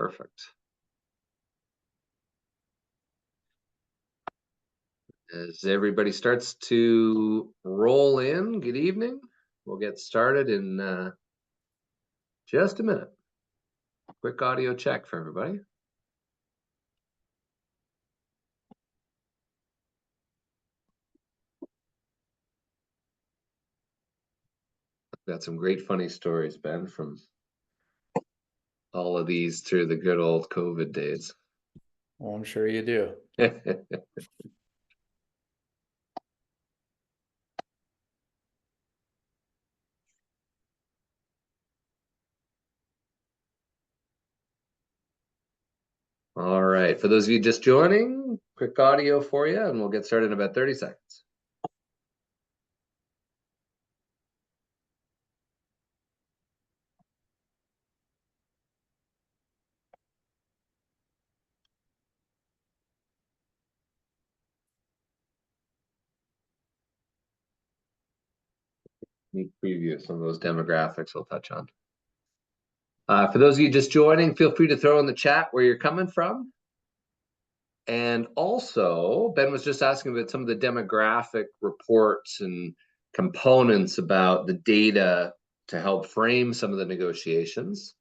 Perfect. As everybody starts to roll in, good evening. We'll get started in just a minute. Quick audio check for everybody. Got some great funny stories, Ben, from all of these through the good old COVID days. Well, I'm sure you do. All right, for those of you just joining, quick audio for you, and we'll get started in about 30 seconds. Neat preview of some of those demographics we'll touch on. For those of you just joining, feel free to throw in the chat where you're coming from. And also, Ben was just asking about some of the demographic reports and components about the data to help frame some of the negotiations.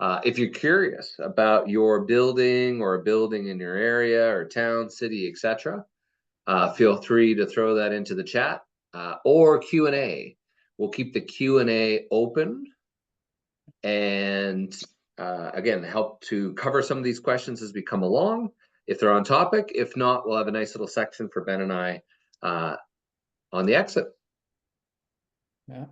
If you're curious about your building or a building in your area or town, city, etc., feel free to throw that into the chat or Q&A. We'll keep the Q&A open and again, help to cover some of these questions as we come along, if they're on topic. If not, we'll have a nice little section for Ben and I on the exit. Yeah.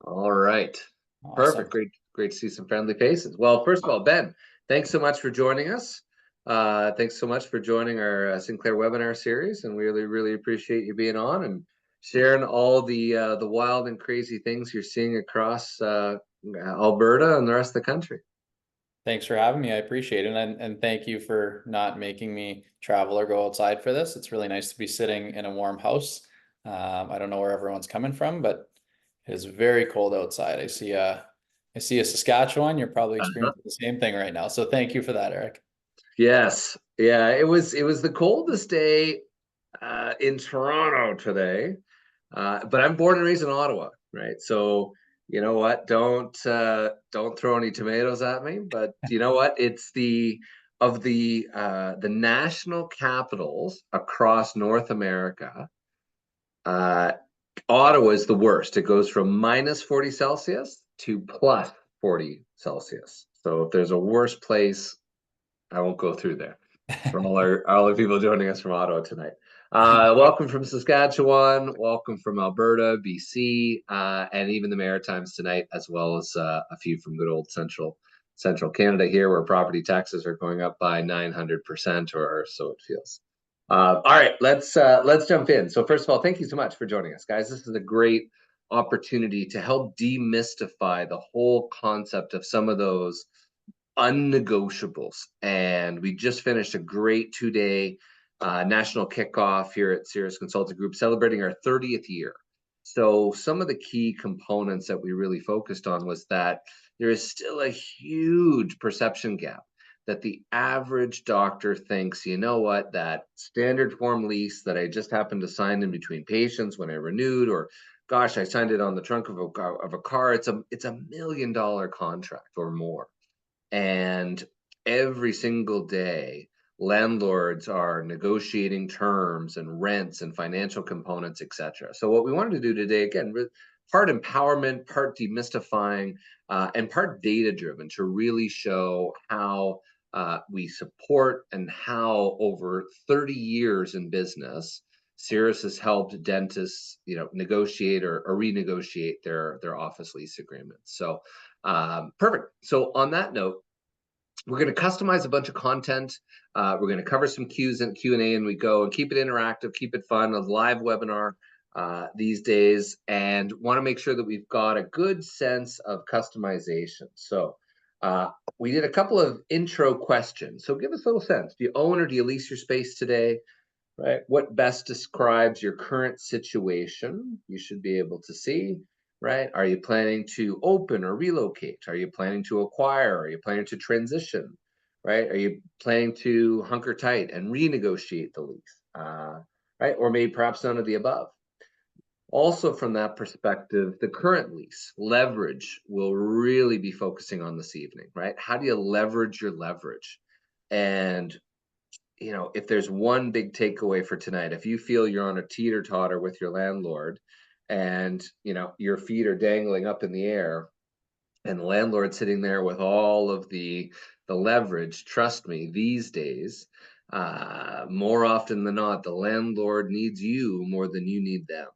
All right. Awesome. Perfect. Great to see some friendly faces. Well, first of all, Ben, thanks so much for joining us. Thanks so much for joining our Sinclair webinar series, and we really appreciate you being on and sharing all the wild and crazy things you're seeing across Alberta and the rest of the country. Thanks for having me. I appreciate it. And thank you for not making me travel or go outside for this. It's really nice to be sitting in a warm house. I don't know where everyone's coming from, but it is very cold outside. I see a Saskatchewan. You're probably experiencing the same thing right now. So thank you for that, Eric. Yes. Yeah, it was the coldest day in Toronto today. But I'm born and raised in Ottawa, right? So you know what? Don't throw any tomatoes at me. But you know what? It's the national capitals across North America. Ottawa is the worst. It goes from minus 40 Celsius to plus 40 Celsius. So if there's a worse place, I won't go through there. For all our people joining us from Ottawa tonight. Welcome from Saskatchewan, welcome from Alberta, BC, and even the Maritimes tonight, as well as a few from good old central Canada here, where property taxes are going up by 900%, or so it feels. All right, let's jump in. So first of all, thank you so much for joining us, guys. This is a great opportunity to help demystify the whole concept of some of those unnegotiables. And we just finished a great 2-day national kickoff here at Cirrus Consulting Group, celebrating our 30th year. So some of the key components that we really focused on was that there is still a huge perception gap, that the average doctor thinks, you know what, that standard form lease that I just happened to sign in between patients when I renewed, or gosh, I signed it on the trunk of a car, it's a $1 million contract or more. And every single day, landlords are negotiating terms and rents and financial components, etc. So what we wanted to do today, again, part empowerment, part demystifying, and part data-driven, to really show how we support and how over 30 years in business, Cirrus has helped dentists, negotiate or renegotiate their office lease agreements. So perfect. So on that note, we're going to customize a bunch of content. We're going to cover some Q's and Q&A, and we go and keep it interactive, keep it fun, a live webinar these days, and want to make sure that we've got a good sense of customization. So we did a couple of intro questions. So give us a little sense. Do you own or do you lease your space today? Right? What best describes your current situation? You should be able to see. right? Are you planning to open or relocate? Are you planning to acquire? Are you planning to transition, right? Are you planning to hunker tight and renegotiate the lease, right? Or maybe perhaps none of the above. Also, from that perspective, the current lease leverage will really be focusing on this evening, right? How do you leverage your leverage? And if there's one big takeaway for tonight, if you feel you're on a teeter-totter with your landlord and your feet are dangling up in the air and the landlord's sitting there with all of the leverage, trust me, these days, more often than not, the landlord needs you more than you need them.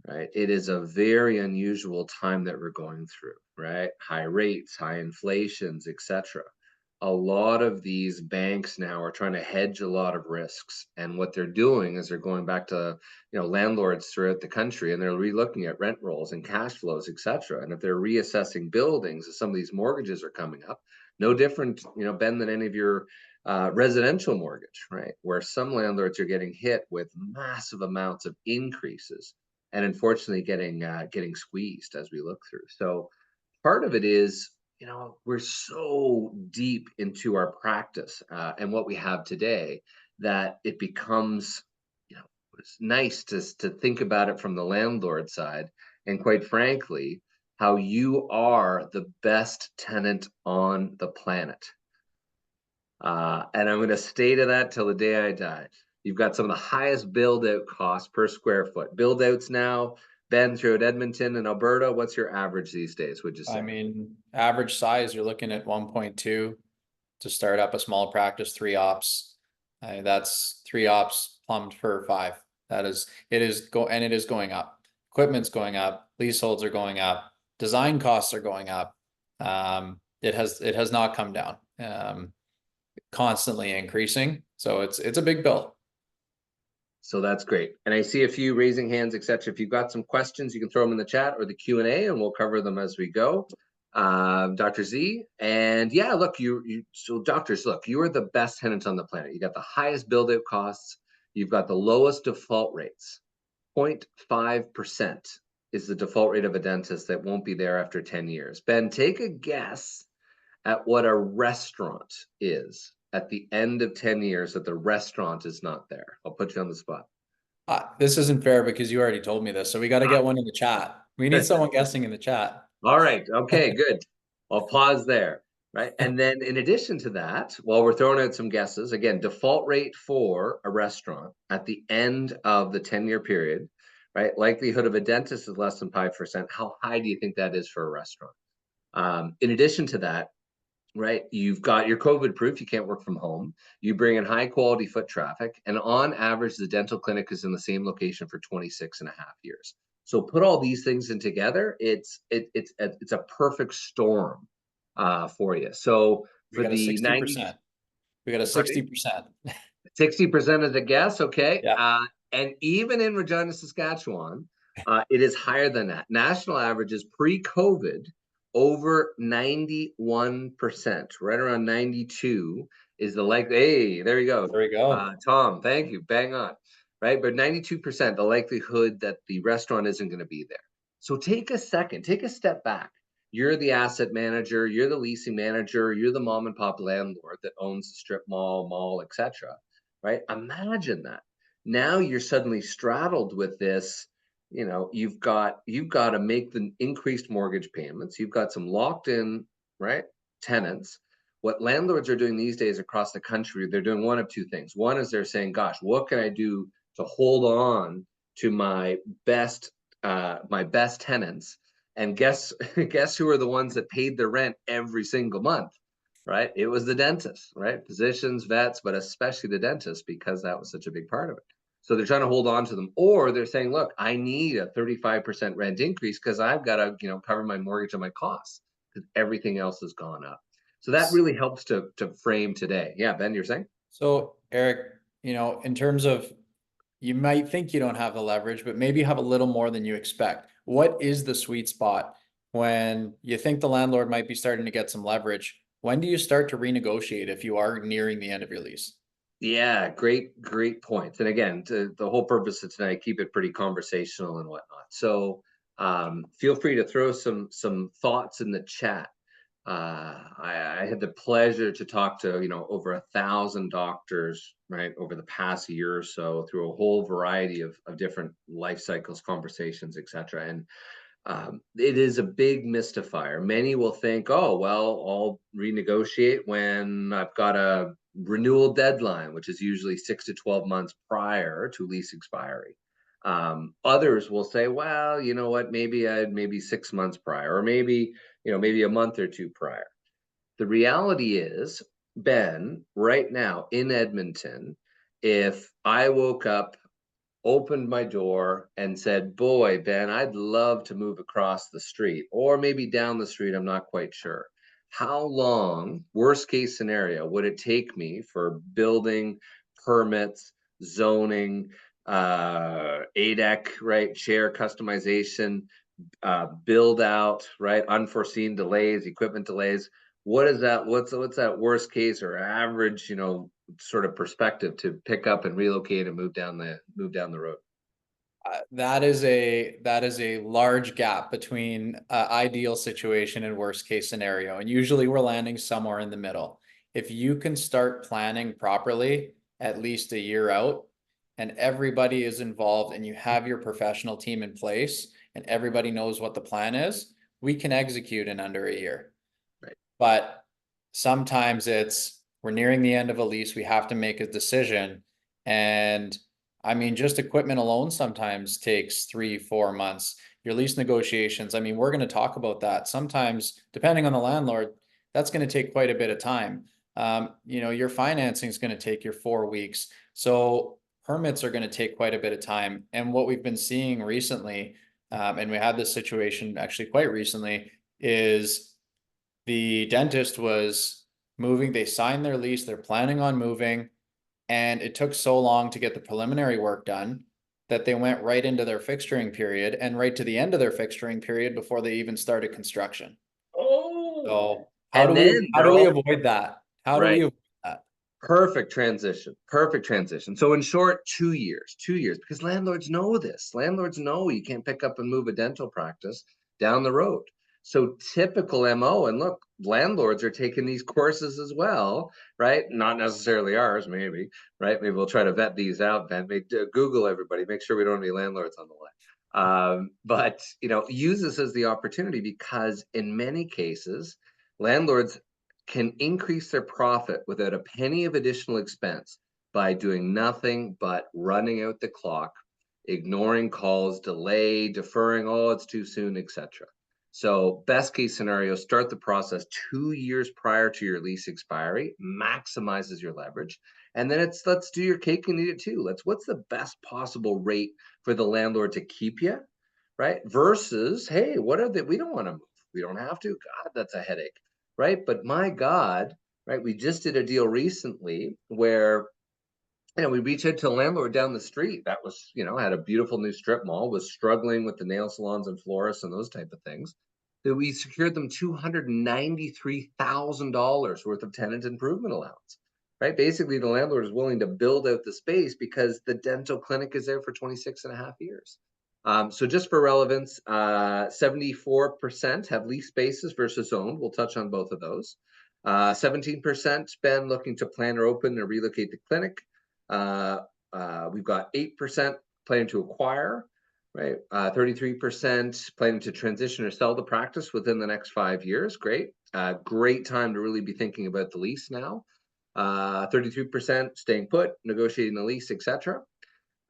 Right? It is a very unusual time that we're going through, right? High rates, high inflations, etc. A lot of these banks now are trying to hedge a lot of risks. And what they're doing is they're going back to, landlords throughout the country and they're relooking at rent rolls and cash flows, etc. And if they're reassessing buildings, as some of these mortgages are coming up, no different, Ben, than any of your residential mortgage, right? Where some landlords are getting hit with massive amounts of increases and unfortunately getting squeezed as we look through. So part of it is, we're so deep into our practice and what we have today that it becomes, it's nice to think about it from the landlord side. And quite frankly, how you are the best tenant on the planet. And I'm going to stay to that till the day I die. You've got some of the highest build-out costs per square foot. Build-outs now, Ben, throughout Edmonton and Alberta, what's your average these days, would you say? I mean, average size, you're looking at 1.2 to start up a small practice, 3 ops. That's 3 ops plumbed for 5. It is going up. Equipment's going up, leaseholds are going up, design costs are going up. It has not come down. Constantly increasing. So it's a big bill. So that's great. And I see a few raising hands, etc. If you've got some questions, you can throw them in the chat or the Q&A and we'll cover them as we go. Dr. Z, and yeah, look, so doctors, look, you are the best tenants on the planet. You got the highest build-out costs. You've got the lowest default rates. 0.5% is the default rate of a dentist that won't be there after 10 years. Ben, take a guess at what a restaurant is at the end of 10 years that the restaurant is not there. I'll put you on the spot. This isn't fair because you already told me this, so we got to get one in the chat. We need someone guessing in the chat. All right. Okay, good. I'll pause there. Right. And then in addition to that, while we're throwing out some guesses, again, default rate for a restaurant at the end of the 10-year period, right? Likelihood of a dentist is less than 5%. How high do you think that is for a restaurant? In addition to that, right, you've got your COVID proof, you can't work from home. You bring in high quality foot traffic, and on average, the dental clinic is in the same location for 26 and a half years. So put all these things in together, it's a perfect storm for you. So for the 60%. We got a 60%. 60% is a guess, okay? Yeah. And even in Regina, Saskatchewan, it is higher than that. National average is pre-COVID over 91%, right around 92 is the hey, there you go. There we go. Tom, thank you, bang on, right? But 92%, the likelihood that the restaurant isn't going to be there. So take a second, take a step back. You're the asset manager, you're the leasing manager, you're the mom and pop landlord that owns the strip mall, etc. Right? Imagine that. Now you're suddenly straddled with this. You've got to make the increased mortgage payments. You've got some locked in, right, tenants. What landlords are doing these days across the country, they're doing one of two things. One is they're saying, gosh, what can I do to hold on to my best tenants? And guess who are the ones that paid their rent every single month, right? It was the dentist, right? Physicians, vets, but especially the dentist, because that was such a big part of it. So they're trying to hold on to them, or they're saying, look, I need a 35% rent increase because I've got to, cover my mortgage and my costs because everything else has gone up. So that really helps to frame today. Yeah, Ben, you're saying? So Eric, in terms of, you might think you don't have the leverage, but maybe you have a little more than you expect. What is the sweet spot when you think the landlord might be starting to get some leverage? When do you start to renegotiate if you are nearing the end of your lease? Yeah, great points. And again, the whole purpose of tonight, keep it pretty conversational and whatnot. So Feel free to throw some thoughts in the chat. I had the pleasure to talk to, over 1,000 doctors, right, over the past year or so through a whole variety of different life cycles, conversations, etc. And it is a big mystifier. Many will think, oh, well, I'll renegotiate when I've got a renewal deadline, which is usually 6 to 12 months prior to lease expiry. Others will say, well, you know what, maybe 6 months prior, or maybe a month or two prior. The reality is, Ben, right now in Edmonton, if I woke up, opened my door and said, boy, Ben, I'd love to move across the street, or maybe down the street, I'm not quite sure. How long, worst case scenario, would it take me for building permits, zoning, ADEC, right, share customization, build out, right, unforeseen delays, equipment delays? What is that? What's that worst case or average, sort of perspective to pick up and relocate and move down the road? That is a large gap between ideal situation and worst case scenario, and usually we're landing somewhere in the middle. If you can start planning properly at least a year out, and everybody is involved, and you have your professional team in place, and everybody knows what the plan is, we can execute in under a year. Right. But sometimes we're nearing the end of a lease, we have to make a decision, and I mean, just equipment alone sometimes takes 3-4 months. Your lease negotiations, I mean, we're going to talk about that. Sometimes, depending on the landlord, that's going to take quite a bit of time. Your financing is going to take your 4 weeks. So permits are going to take quite a bit of time. And what we've been seeing recently, and we had this situation actually quite recently, is the dentist was moving. They signed their lease. They're planning on moving. And it took so long to get the preliminary work done that they went right into their fixturing period and right to the end of their fixturing period before they even started construction. Oh, So and then how they're do we all avoid that? How do we right. avoid that? Perfect transition. Perfect transition. So in short, 2 years, because landlords know this. Landlords know you can't pick up and move a dental practice down the road. So typical MO, and look, landlords are taking these courses as well, right? Not necessarily ours, maybe, right? Maybe we'll try to vet these out, then. Google everybody, make sure we don't have any landlords on the line. But use this as the opportunity, because in many cases, landlords can increase their profit without a penny of additional expense by doing nothing but running out the clock, ignoring calls, delay, deferring, oh, it's too soon, etc. So best case scenario, start the process 2 years prior to your lease expiry, maximizes your leverage. And then let's do your cake and eat it too. What's the best possible rate for the landlord to keep you, right? Versus, hey, we don't want to move. We don't have to. God, that's a headache, right? But my God, right? We just did a deal recently where, we reached out to a landlord down the street that was, had a beautiful new strip mall, was struggling with the nail salons and florists and those type of things. That we secured them $293,000 worth of tenant improvement allowance, right? Basically, the landlord is willing to build out the space because the dental clinic is there for 26 and a half years. So just for relevance, 74% have lease spaces versus owned. We'll touch on both of those. 17% been looking to plan or open or relocate the clinic. We've got 8% planning to acquire, right? 33% planning to transition or sell the practice within the next 5 years. Great. Great time to really be thinking about the lease now. 33% staying put, negotiating the lease, etc.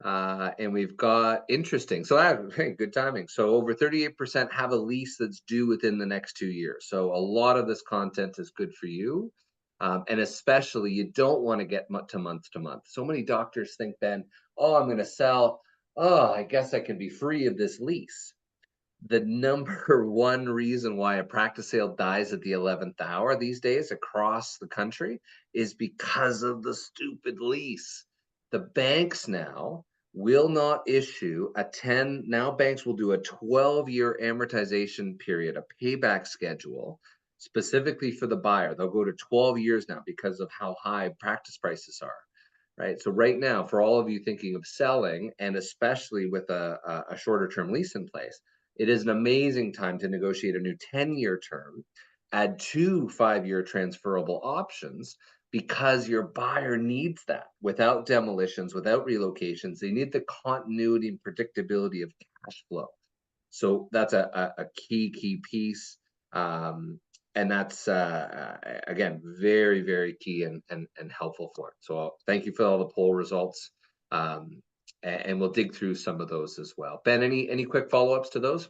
And we've got interesting. So hey, good timing. So over 38% have a lease that's due within the next 2 years. So a lot of this content is good for you. And especially, you don't want to get to month to month. So many doctors think, Ben, oh, I'm going to sell. Oh, I guess I can be free of this lease. The number one reason why a practice sale dies at the 11th hour these days across the country is because of the stupid lease. The banks now will not issue now banks will do a 12-year amortization period, a payback schedule, specifically for the buyer. They'll go to 12 years now because of how high practice prices are, right? So right now, for all of you thinking of selling, and especially with a shorter term lease in place, It is an amazing time to negotiate a new 10-year term, add 2 5-year transferable options, because your buyer needs that. Without demolitions, without relocations, they need the continuity and predictability of cash flow. So that's a key piece. And that's again very, very key and helpful for it. So thank you for all the poll results. And we'll dig through some of those as well. Ben, any quick follow-ups to those?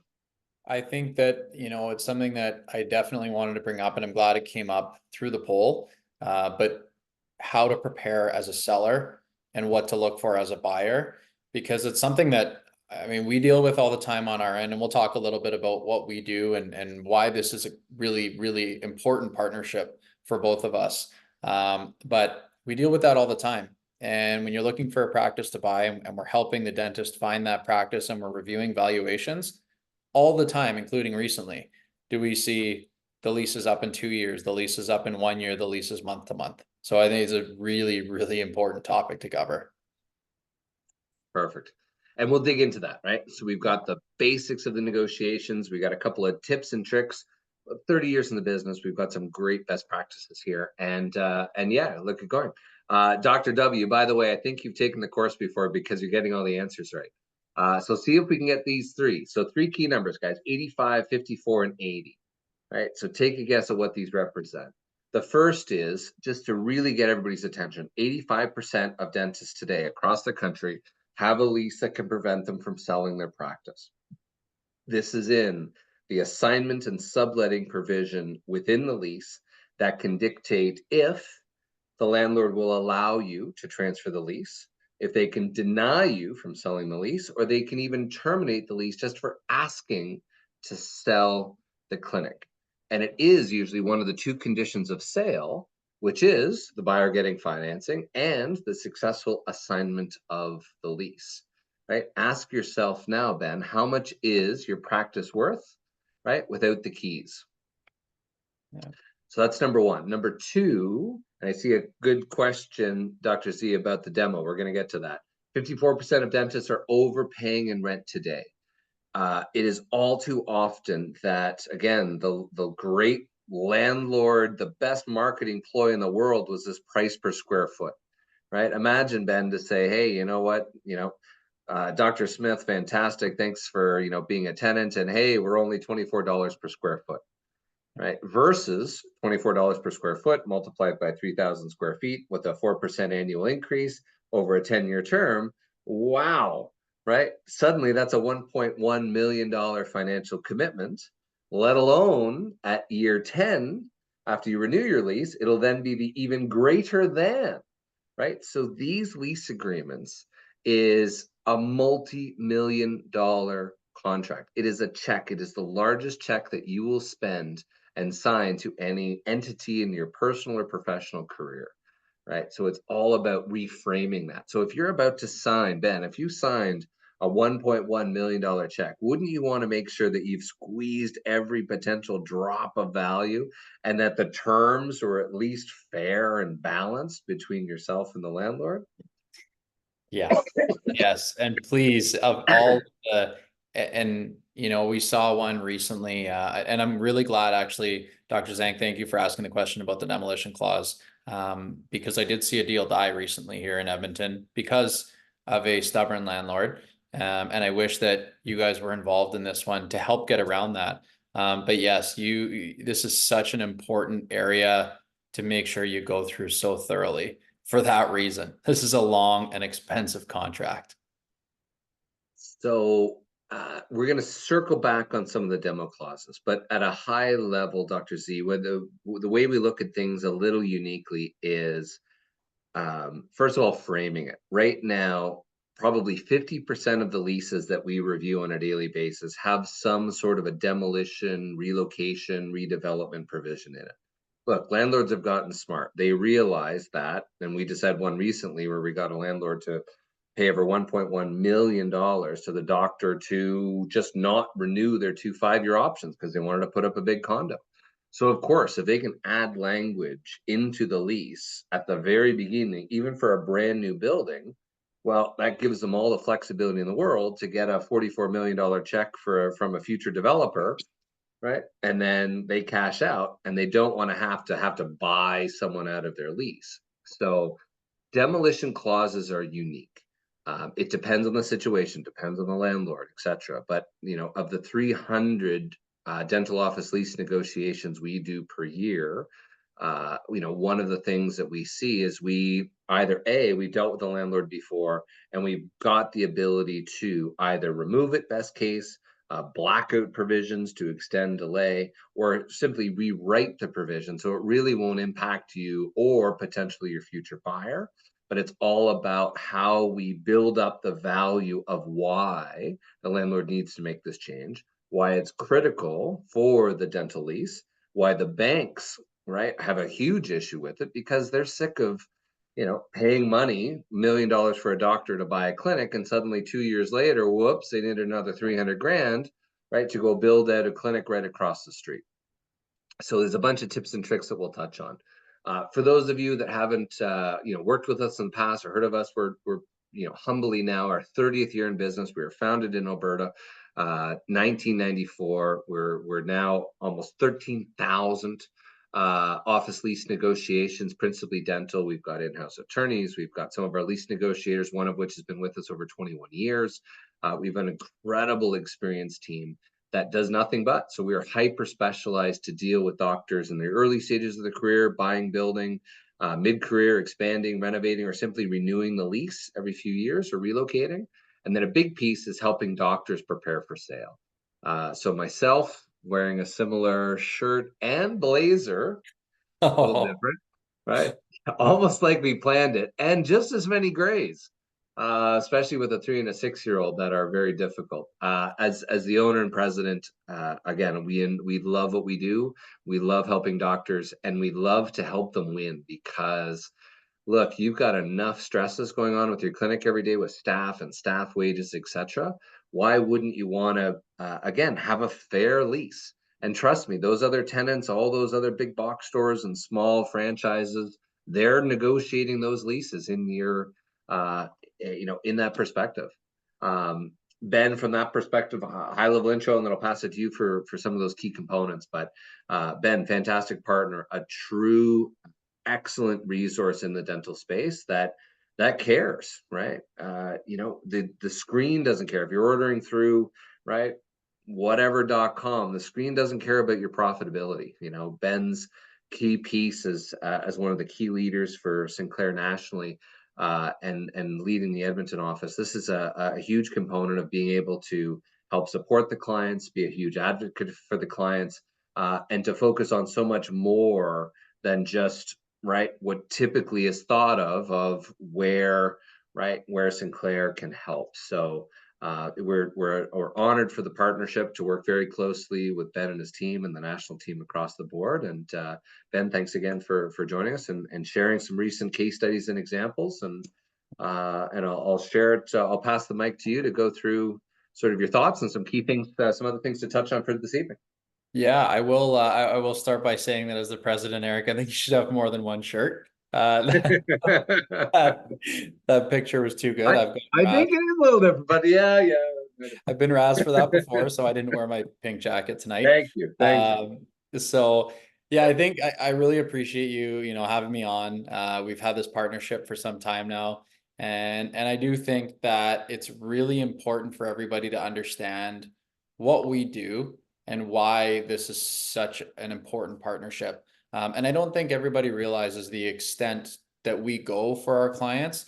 I think that, it's something that I definitely wanted to bring up, and I'm glad it came up through the poll. But how to prepare as a seller and what to look for as a buyer, because it's something that, I mean, we deal with all the time on our end, and we'll talk a little bit about what we do and why this is a really, really important partnership for both of us. But we deal with that all the time. And when you're looking for a practice to buy, and we're helping the dentist find that practice, and we're reviewing valuations all the time, including recently, do we see the lease is up in 2 years, the lease is up in 1 year, the lease is month to month. So I think it's a really, really important topic to cover. Perfect. And we'll dig into that, right? So we've got the basics of the negotiations. We got a couple of tips and tricks. 30 years in the business, we've got some great best practices here. And yeah, look at going. Dr. W, by the way, I think you've taken the course before because you're getting all the answers right. So see if we can get these three. So 3 key numbers, guys: 85, 54, and 80. Right? So take a guess at what these represent. The first is, just to really get everybody's attention, 85% of dentists today across the country have a lease that can prevent them from selling their practice. This is in the assignment and subletting provision within the lease that can dictate if the landlord will allow you to transfer the lease, if they can deny you from selling the lease, or they can even terminate the lease just for asking to sell the clinic. And it is usually one of the 2 conditions of sale, which is the buyer getting financing and the successful assignment of the lease, right? Ask yourself now, Ben, how much is your practice worth, right, without the keys? Yeah. So that's number 1. Number 2, and I see a good question, Dr. Z, about the demo. We're going to get to that. 54% of dentists are overpaying in rent today. It is all too often that, again, the great landlord, the best marketing ploy in the world was this price per square foot, right? Imagine, Ben, to say, hey, you know what, Dr. Smith, fantastic. Thanks for, being a tenant. And hey, we're only $24 per square foot, right? Versus $24 per square foot multiplied by 3,000 square feet with a 4% annual increase over a 10-year term. Wow. Right? Suddenly that's a $1.1 million financial commitment, let alone at year 10, after you renew your lease, it'll then be the even greater than, right? So these lease agreements is a multi-million-dollar contract. It is a check. It is the largest check that you will spend and sign to any entity in your personal or professional career, right? So it's all about reframing that. So if you're about to sign, Ben, if you signed a $1.1 million check, wouldn't you want to make sure that you've squeezed every potential drop of value and that the terms are at least fair and balanced between yourself and the landlord? Yes. Yes. And please, of all the, and we saw one recently, and I'm really glad, actually, Dr. Zhang, thank you for asking the question about the demolition clause. Because I did see a deal die recently here in Edmonton because of a stubborn landlord. And I wish that you guys were involved in this one to help get around that. But yes, this is such an important area to make sure you go through so thoroughly. For that reason, this is a long and expensive contract. So we're going to circle back on some of the demo clauses, but at a high level, Dr. Z, the way we look at things a little uniquely is, first of all, framing it. Right now, probably 50% of the leases that we review on a daily basis have some sort of a demolition, relocation, redevelopment provision in it. Look, landlords have gotten smart. They realize that, and we just had one recently where we got a landlord to pay over $1.1 million to the doctor to just not renew their 2 5-year options because they wanted to put up a big condo. So of course, if they can add language into the lease at the very beginning, even for a brand new building, Well, that gives them all the flexibility in the world to get a $44 million check from a future developer, right? And then they cash out and they don't want to have to buy someone out of their lease. So demolition clauses are unique. It depends on the situation, depends on the landlord, etc. But of the 300 dental office lease negotiations we do per year, one of the things that we see is we either we dealt with the landlord before and we've got the ability to either remove it, best case, blackout provisions to extend delay, or simply rewrite the provision so it really won't impact you or potentially your future buyer. But it's all about how we build up the value of why the landlord needs to make this change, why it's critical for the dental lease, why the banks, right, have a huge issue with it because they're sick of paying money, $1 million for a doctor to buy a clinic, and suddenly 2 years later, whoops, they need another 300 grand, right, to go build out a clinic right across the street. So there's a bunch of tips and tricks that we'll touch on. For those of you that haven't, worked with us in the past or heard of us, we're humbly now our 30th year in business. We were founded in Alberta, 1994. We're now almost 13,000 office lease negotiations, principally dental. We've got in-house attorneys. We've got some of our lease negotiators, one of which has been with us over 21 years. We've an incredible experienced team that does nothing but. So we are hyper specialized to deal with doctors in the early stages of the career, buying, building, mid-career, expanding, renovating, or simply renewing the lease every few years or relocating. And then a big piece is helping doctors prepare for sale. So myself wearing a similar shirt and blazer, a little Oh, different, right? Almost like we planned it, and just as many grays, especially with a 3 and a 6-year-old that are very difficult. As the owner and president, again, we love what we do. We love helping doctors, and we love to help them win because look, you've got enough stresses going on with your clinic every day with staff and staff wages, etc. Why wouldn't you want to, again, have a fair lease? And trust me, those other tenants, all those other big box stores and small franchises, they're negotiating those leases in your, in that perspective. Ben, from that perspective, high level intro, and then I'll pass it to you for some of those key components. But Ben, fantastic partner, a true excellent resource in the dental space that cares, right? The screen doesn't care if you're ordering through, right, whatever.com. The screen doesn't care about your profitability. Ben's key piece as one of the key leaders for Sinclair nationally, and leading the Edmonton office. This is a huge component of being able to help support the clients, be a huge advocate for the clients, and to focus on so much more than just right what typically is thought of where Sinclair can help. So we're honored for the partnership to work very closely with Ben and his team and the national team across the board. And Ben, thanks again for joining us and sharing some recent case studies and examples. And I'll share it. I'll pass the mic to you to go through sort of your thoughts and some key things, some other things to touch on for this evening. yeah, I will. I will start by saying that as the president, Eric, I think you should have more than one shirt. That picture was too good. I, I've been I think it is a little different, but yeah. I've been razzed for that before, so I didn't wear my pink jacket tonight. Thank you. Thank you. So yeah, I think I really appreciate you, having me on. We've had this partnership for some time now, and I do think that it's really important for everybody to understand what we do and why this is such an important partnership. And I don't think everybody realizes the extent that we go for our clients.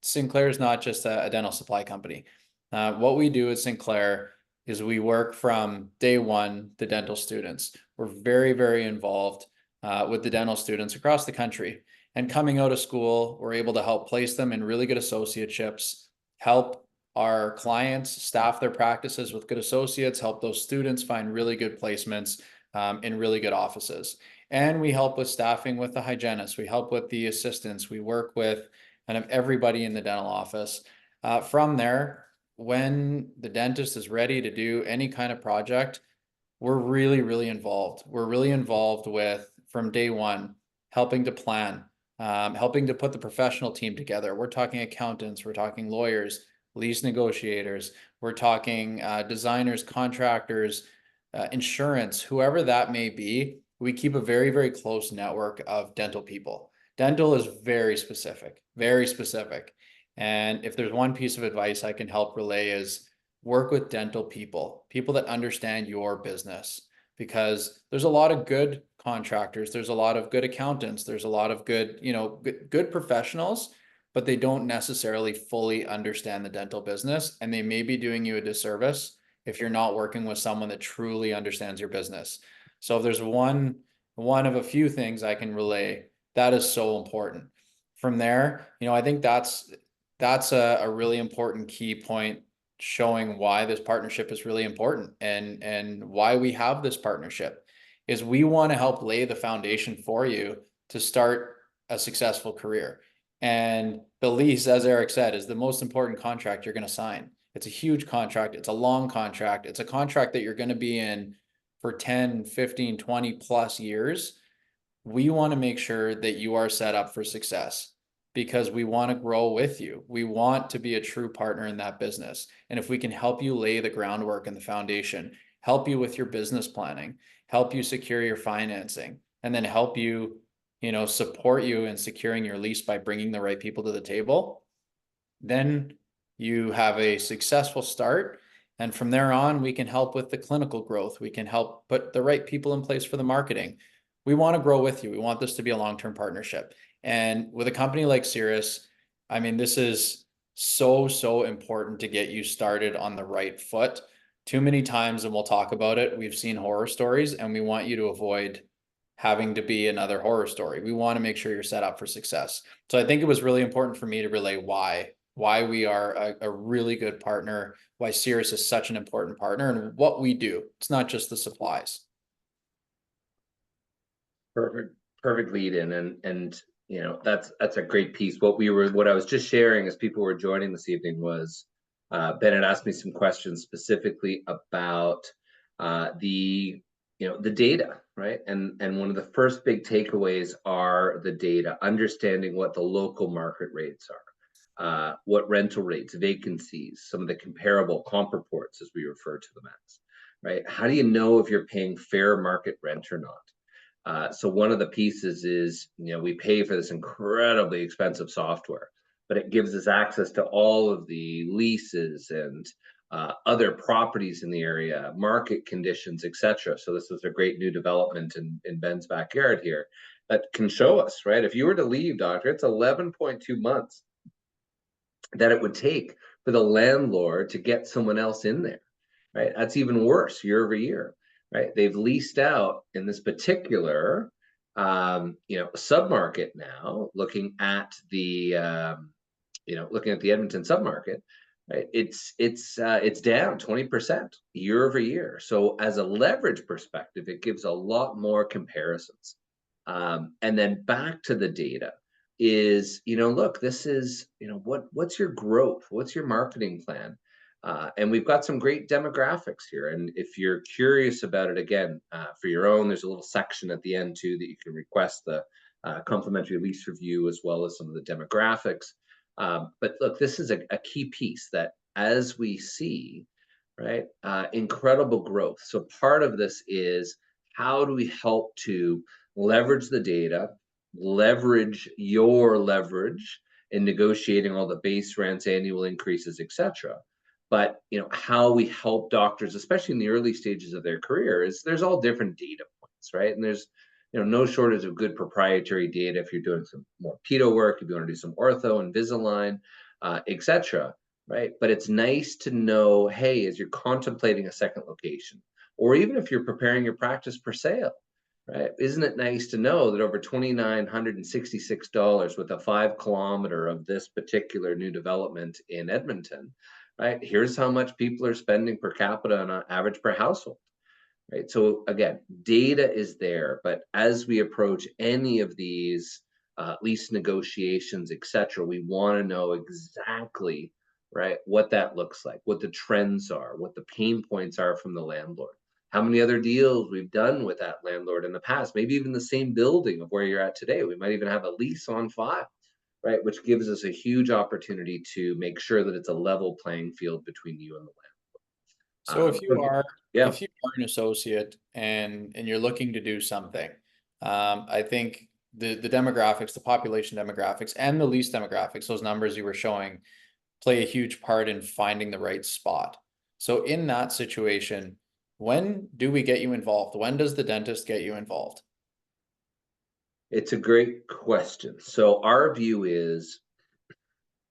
Sinclair is not just a dental supply company. What we do at Sinclair is we work from day one, the dental students. We're very, very involved with the dental students across the country. And coming out of school, we're able to help place them in really good associateships, help our clients staff their practices with good associates, help those students find really good placements in really good offices. And we help with staffing with the hygienists. We help with the assistants. We work with kind of everybody in the dental office. From there, when the dentist is ready to do any kind of project, we're really, really involved. We're really involved with, from day one, helping to plan, helping to put the professional team together. We're talking accountants, we're talking lawyers, lease negotiators, we're talking designers, contractors, insurance, whoever that may be. We keep a very, very close network of dental people. Dental is very specific, very specific. And if there's one piece of advice I can help relay is work with dental people, people that understand your business, because there's a lot of good contractors, there's a lot of good accountants, there's a lot of good, good professionals, but they don't necessarily fully understand the dental business, and they may be doing you a disservice if you're not working with someone that truly understands your business. So if there's one of a few things I can relay, that is so important. From there, I think that's a really important key point, showing why this partnership is really important, and why we have this partnership is we want to help lay the foundation for you to start a successful career. And the lease, as Eric said, is the most important contract you're going to sign. It's a huge contract. It's a long contract. It's a contract that you're going to be in for 10, 15, 20 plus years. We want to make sure that you are set up for success, because we want to grow with you. We want to be a true partner in that business. And if we can help you lay the groundwork and the foundation, help you with your business planning, help you secure your financing, and then help you, support you in securing your lease by bringing the right people to the table, then you have a successful start. And from there on, we can help with the clinical growth. We can help put the right people in place for the marketing. We want to grow with you. We want this to be a long-term partnership. And with a company like Cirrus, I mean, this is so important to get you started on the right foot. Too many times, and we'll talk about it, we've seen horror stories, and we want you to avoid having to be another horror story. We want to make sure you're set up for success. So I think it was really important for me to relay why we are a really good partner, why Cirrus is such an important partner, and what we do. It's not just the supplies. Perfect lead in, and that's a great piece. What I was just sharing as people were joining this evening was Ben had asked me some questions specifically about the data, right? And one of the first big takeaways are the data, understanding what the local market rates are, what rental rates, vacancies, some of the comp reports, as we refer to them as, right? How do you know if you're paying fair market rent or not? So one of the pieces is, we pay for this incredibly expensive software, but it gives us access to all of the leases and other properties in the area, market conditions, etc. So this is a great new development in Ben's backyard here that can show us, right? If you were to leave, doctor, it's 11.2 months that it would take for the landlord to get someone else in there, right? That's even worse year over year, right? They've leased out in this particular, submarket now. Looking at the Edmonton submarket, right? It's down 20% year over year. So as a leverage perspective, it gives a lot more comparisons. And then back to the data is, look, this is, what's your growth? What's your marketing plan? And we've got some great demographics here. And if you're curious about it, again, for your own, there's a little section at the end too that you can request the complimentary lease review, as well as some of the demographics. But look, this is a key piece that, as we see, right, incredible growth. So part of this is, how do we help to leverage the data, leverage your leverage in negotiating all the base rents, annual increases, etc. But how we help doctors, especially in the early stages of their career, is there's all different data points, right? And there's no shortage of good proprietary data if you're doing some more pedo work, if you want to do some ortho, Invisalign, etc. Right? But it's nice to know, hey, as you're contemplating a second location, or even if you're preparing your practice for sale, right? Isn't it nice to know that over $2,966 with a 5 kilometer of this particular new development in Edmonton, right? Here's how much people are spending per capita on average per household, right? So again, data is there, but as we approach any of these lease negotiations, etc., we want to know exactly, right, what that looks like, what the trends are, what the pain points are from the landlord. how many other deals we've done with that landlord in the past, maybe even the same building of where you're at today. We might even have a lease on file, right? Which gives us a huge opportunity to make sure that it's a level playing field between you and the So landlord. Yeah, if you are an associate and you're looking to do something, I think the demographics, the population demographics and the lease demographics, those numbers you were showing play a huge part in finding the right spot. So in that situation, when do we get you involved? When does the dentist get you involved? it's a great question. So our view is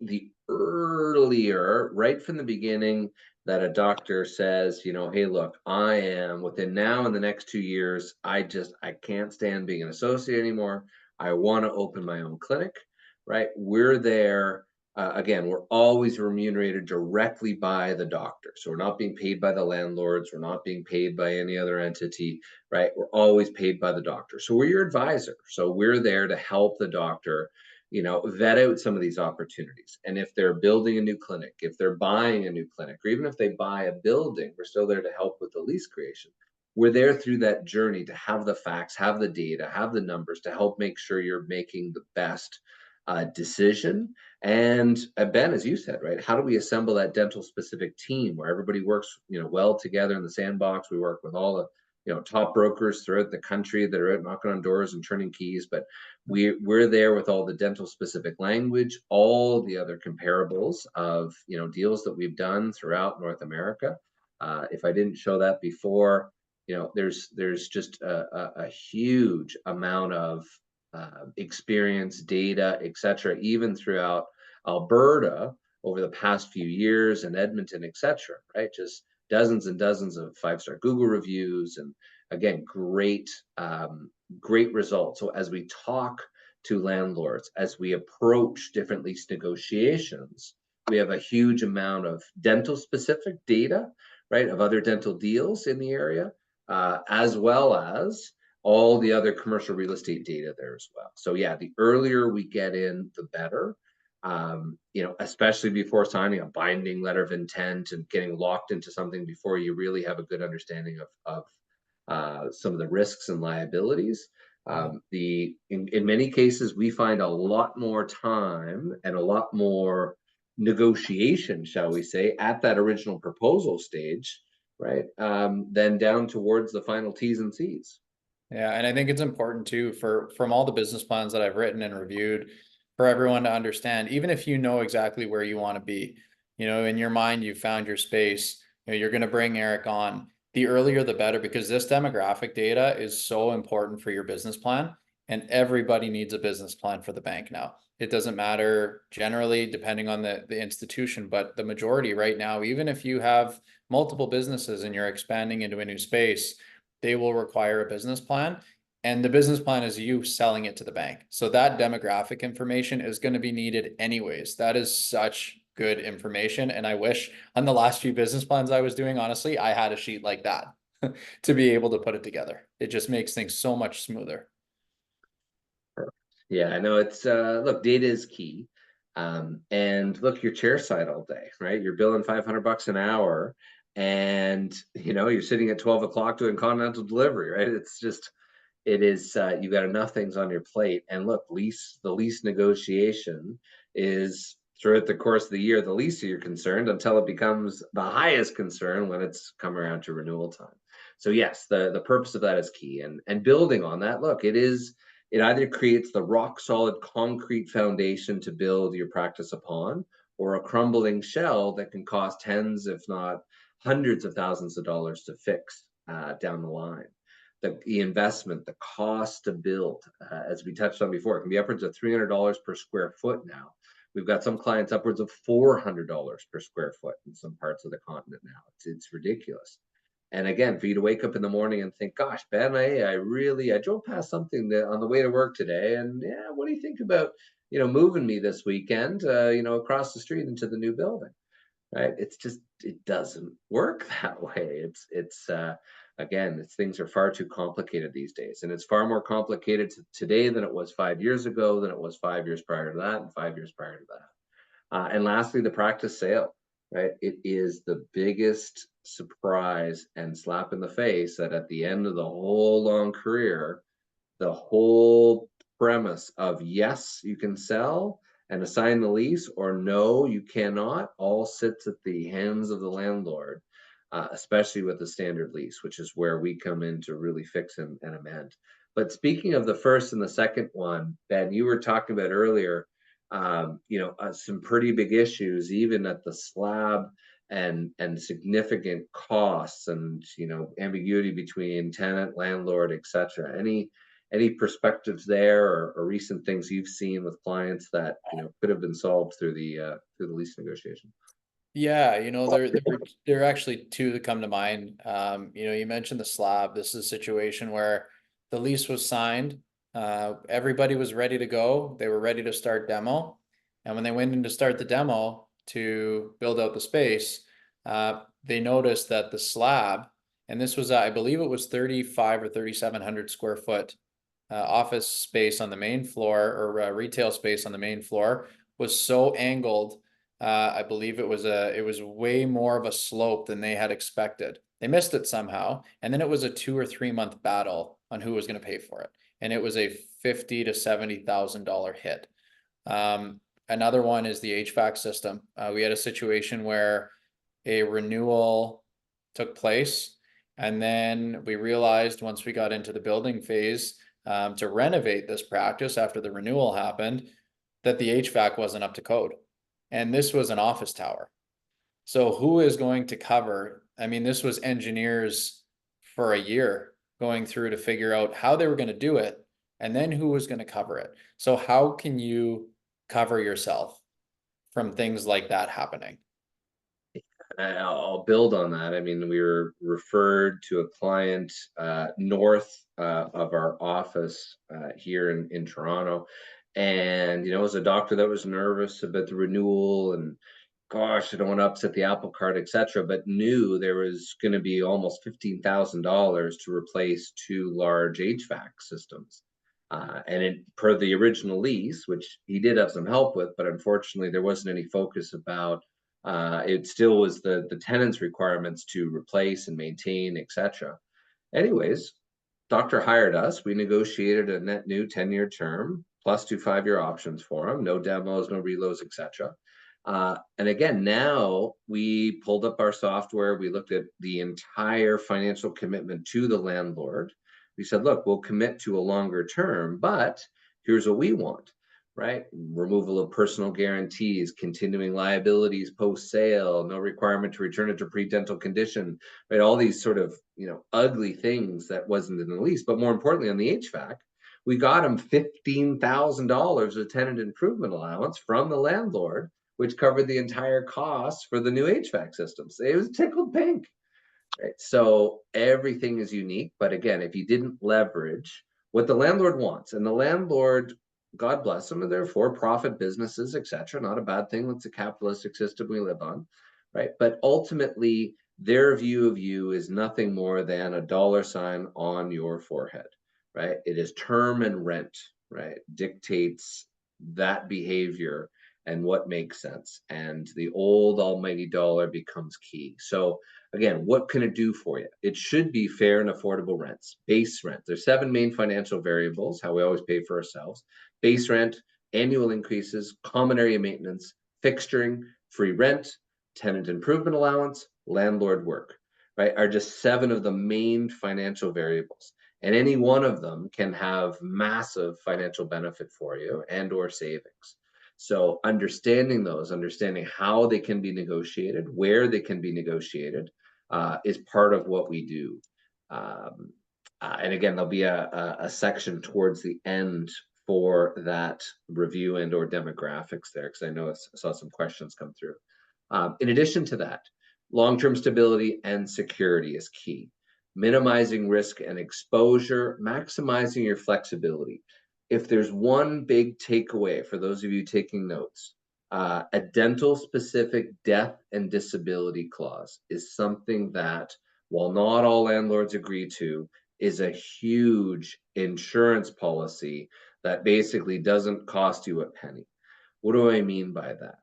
the earlier, right from the beginning, that a doctor says, hey, look, I am within now and the next 2 years, I can't stand being an associate anymore. I want to open my own clinic, right? We're there. Again, we're always remunerated directly by the doctor. So we're not being paid by the landlords. We're not being paid by any other entity, right? We're always paid by the doctor. So we're your advisor. So we're there to help the doctor vet out some of these opportunities. And if they're building a new clinic, if they're buying a new clinic, or even if they buy a building, we're still there to help with the lease creation. We're there through that journey to have the facts, have the data, have the numbers to help make sure you're making the best decision. And Ben, as you said, right, how do we assemble that dental specific team where everybody works, well together in the sandbox? We work with all the top brokers throughout the country that are out knocking on doors and turning keys, but we're there with all the dental specific language, all the other comparables of deals that we've done throughout North America. If I didn't show that before, there's just a huge amount of experience, data, etc., even throughout Alberta over the past few years, and Edmonton, etc., right? Just dozens and dozens of 5-star Google reviews, and again, great results. So as we talk to landlords, as we approach different lease negotiations, we have a huge amount of dental specific data, right, of other dental deals in the area, as well as all the other commercial real estate data there as well. So yeah, the earlier we get in, the better. Especially before signing a binding letter of intent and getting locked into something before you really have a good understanding of some of the risks and liabilities. In many cases, we find a lot more time and a lot more negotiation, shall we say, at that original proposal stage, right? Than down towards the final T's and C's. Yeah, and I think it's important too from all the business plans that I've written and reviewed for everyone to understand, even if you know exactly where you want to be, in your mind, you found your space, you're going to bring Eric on. The earlier the better, because this demographic data is so important for your business plan, and everybody needs a business plan for the bank now. It doesn't matter generally depending on the institution, but the majority right now, even if you have multiple businesses and you're expanding into a new space, they will require a business plan. And the business plan is you selling it to the bank. So that demographic information is going to be needed anyways. That is such good information. And I wish on the last few business plans I was doing, honestly, I had a sheet like that to be able to put it together. It just makes things so much smoother. Yeah, I know it's look, data is key. And look, you're chairside all day, right? You're billing $500 an hour, and you're sitting at 12 o'clock doing continental delivery, right? It is you got enough things on your plate. And look, the lease negotiation is throughout the course of the year, the least you're concerned, until it becomes the highest concern when it's come around to renewal time. So yes, the purpose of that is key. And building on that, look, it either creates the rock solid concrete foundation to build your practice upon, or a crumbling shell that can cost tens, if not hundreds of thousands of dollars to fix down the line. The investment, the cost to build, as we touched on before, it can be upwards of $300 per square foot now. We've got some clients upwards of $400 per square foot in some parts of the continent now. It's ridiculous. And again, for you to wake up in the morning and think, gosh, Ben, I drove past something on the way to work today. And yeah, what do you think about, moving me this weekend, across the street into the new building, right? It doesn't work that way. Again, things are far too complicated these days. And it's far more complicated today than it was 5 years ago, than it was 5 years prior to that, and 5 years prior to that. And lastly, the practice sale, right? It is the biggest surprise and slap in the face that at the end of the whole long career, the whole premise of yes, you can sell and assign the lease, or no, you cannot, all sits at the hands of the landlord, especially with the standard lease, which is where we come in to really fix and amend. But speaking of the first and the second one, Ben, you were talking about earlier, some pretty big issues, even at the slab, and significant costs, and ambiguity between tenant, landlord, etc. Any perspectives there, or recent things you've seen with clients that could have been solved through the lease negotiation? Yeah, there are actually two that come to mind. You mentioned the slab. This is a situation where the lease was signed, everybody was ready to go. They were ready to start demo. And when they went in to start the demo to build out the space, they noticed that the slab, and this was, I believe it was 35 or 3,700 square foot office space on the main floor, or retail space on the main floor, was so angled. I believe it was way more of a slope than they had expected. They missed it somehow, and then it was a 2 or 3 month battle on who was going to pay for it, and it was a $50,000 to $70,000 hit. Another one is the HVAC system. We had a situation where a renewal took place, and then we realized once we got into the building phase, to renovate this practice after the renewal happened, that the HVAC wasn't up to code. And this was an office tower. So who is going to cover? I mean, this was engineers for a year going through to figure out how they were going to do it, and then who was going to cover it. So how can you cover yourself from things like that happening? I'll build on that. I mean, we were referred to a client north of our office here in Toronto. And, it was a doctor that was nervous about the renewal, and gosh, I don't want to upset the apple cart, etc., but knew there was going to be almost $15,000 to replace two large HVAC systems. Per the original lease, which he did have some help with, but unfortunately there wasn't any focus about, it still was the tenant's requirements to replace and maintain, etc. Anyways, doctor hired us. We negotiated a net new 10-year term plus 2 5-year options for him. No demos, no reloads, etc. And again, now we pulled up our software. We looked at the entire financial commitment to the landlord. We said, look, we'll commit to a longer term, but here's what we want, right? Removal of personal guarantees, continuing liabilities post-sale, no requirement to return it to pre-dental condition, right? All these sort of, ugly things that wasn't in the lease. But more importantly, on the HVAC, we got him $15,000 of tenant improvement allowance from the landlord, which covered the entire cost for the new HVAC systems. It was tickled pink. Right? So everything is unique. But again, if you didn't leverage what the landlord wants, and the landlord, God bless them, and they're for-profit businesses, etc. Not a bad thing. It's a capitalistic system we live on, right? But ultimately, their view of you is nothing more than a dollar sign on your forehead, right? It is term and rent, right? Dictates that behavior and what makes sense. And the old almighty dollar becomes key. So again, what can it do for you? It should be fair and affordable rents. Base rent. There's 7 main financial variables, how we always pay for ourselves. Base rent, annual increases, common area maintenance, fixturing, free rent, tenant improvement allowance, landlord work, right? Are just 7 of the main financial variables. And any one of them can have massive financial benefit for you and or savings. So understanding those, understanding how they can be negotiated, where they can be negotiated, is part of what we do. And again, there'll be a section towards the end for that review and or demographics there, because I know I saw some questions come through. In addition to that, long-term stability and security is key. Minimizing risk and exposure, maximizing your flexibility. If there's one big takeaway for those of you taking notes, a dental specific death and disability clause is something that, while not all landlords agree to, is a huge insurance policy that basically doesn't cost you a penny. What do I mean by that?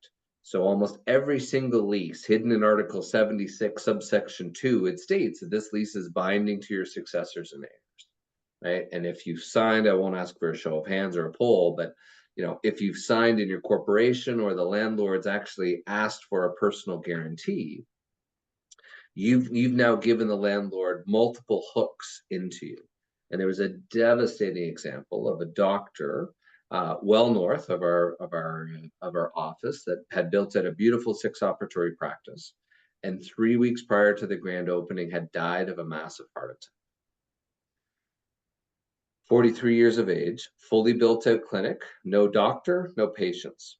So almost every single lease hidden in Article 76, subsection 2, it states that this lease is binding to your successors and heirs, right? And if you've signed, I won't ask for a show of hands or a poll, but if you've signed in your corporation or the landlord's actually asked for a personal guarantee, you've now given the landlord multiple hooks into you. And there was a devastating example of a doctor well north of our office that had built out a beautiful 6 operatory practice, and 3 weeks prior to the grand opening had died of a massive heart attack. 43 years of age, fully built out clinic, no doctor, no patients.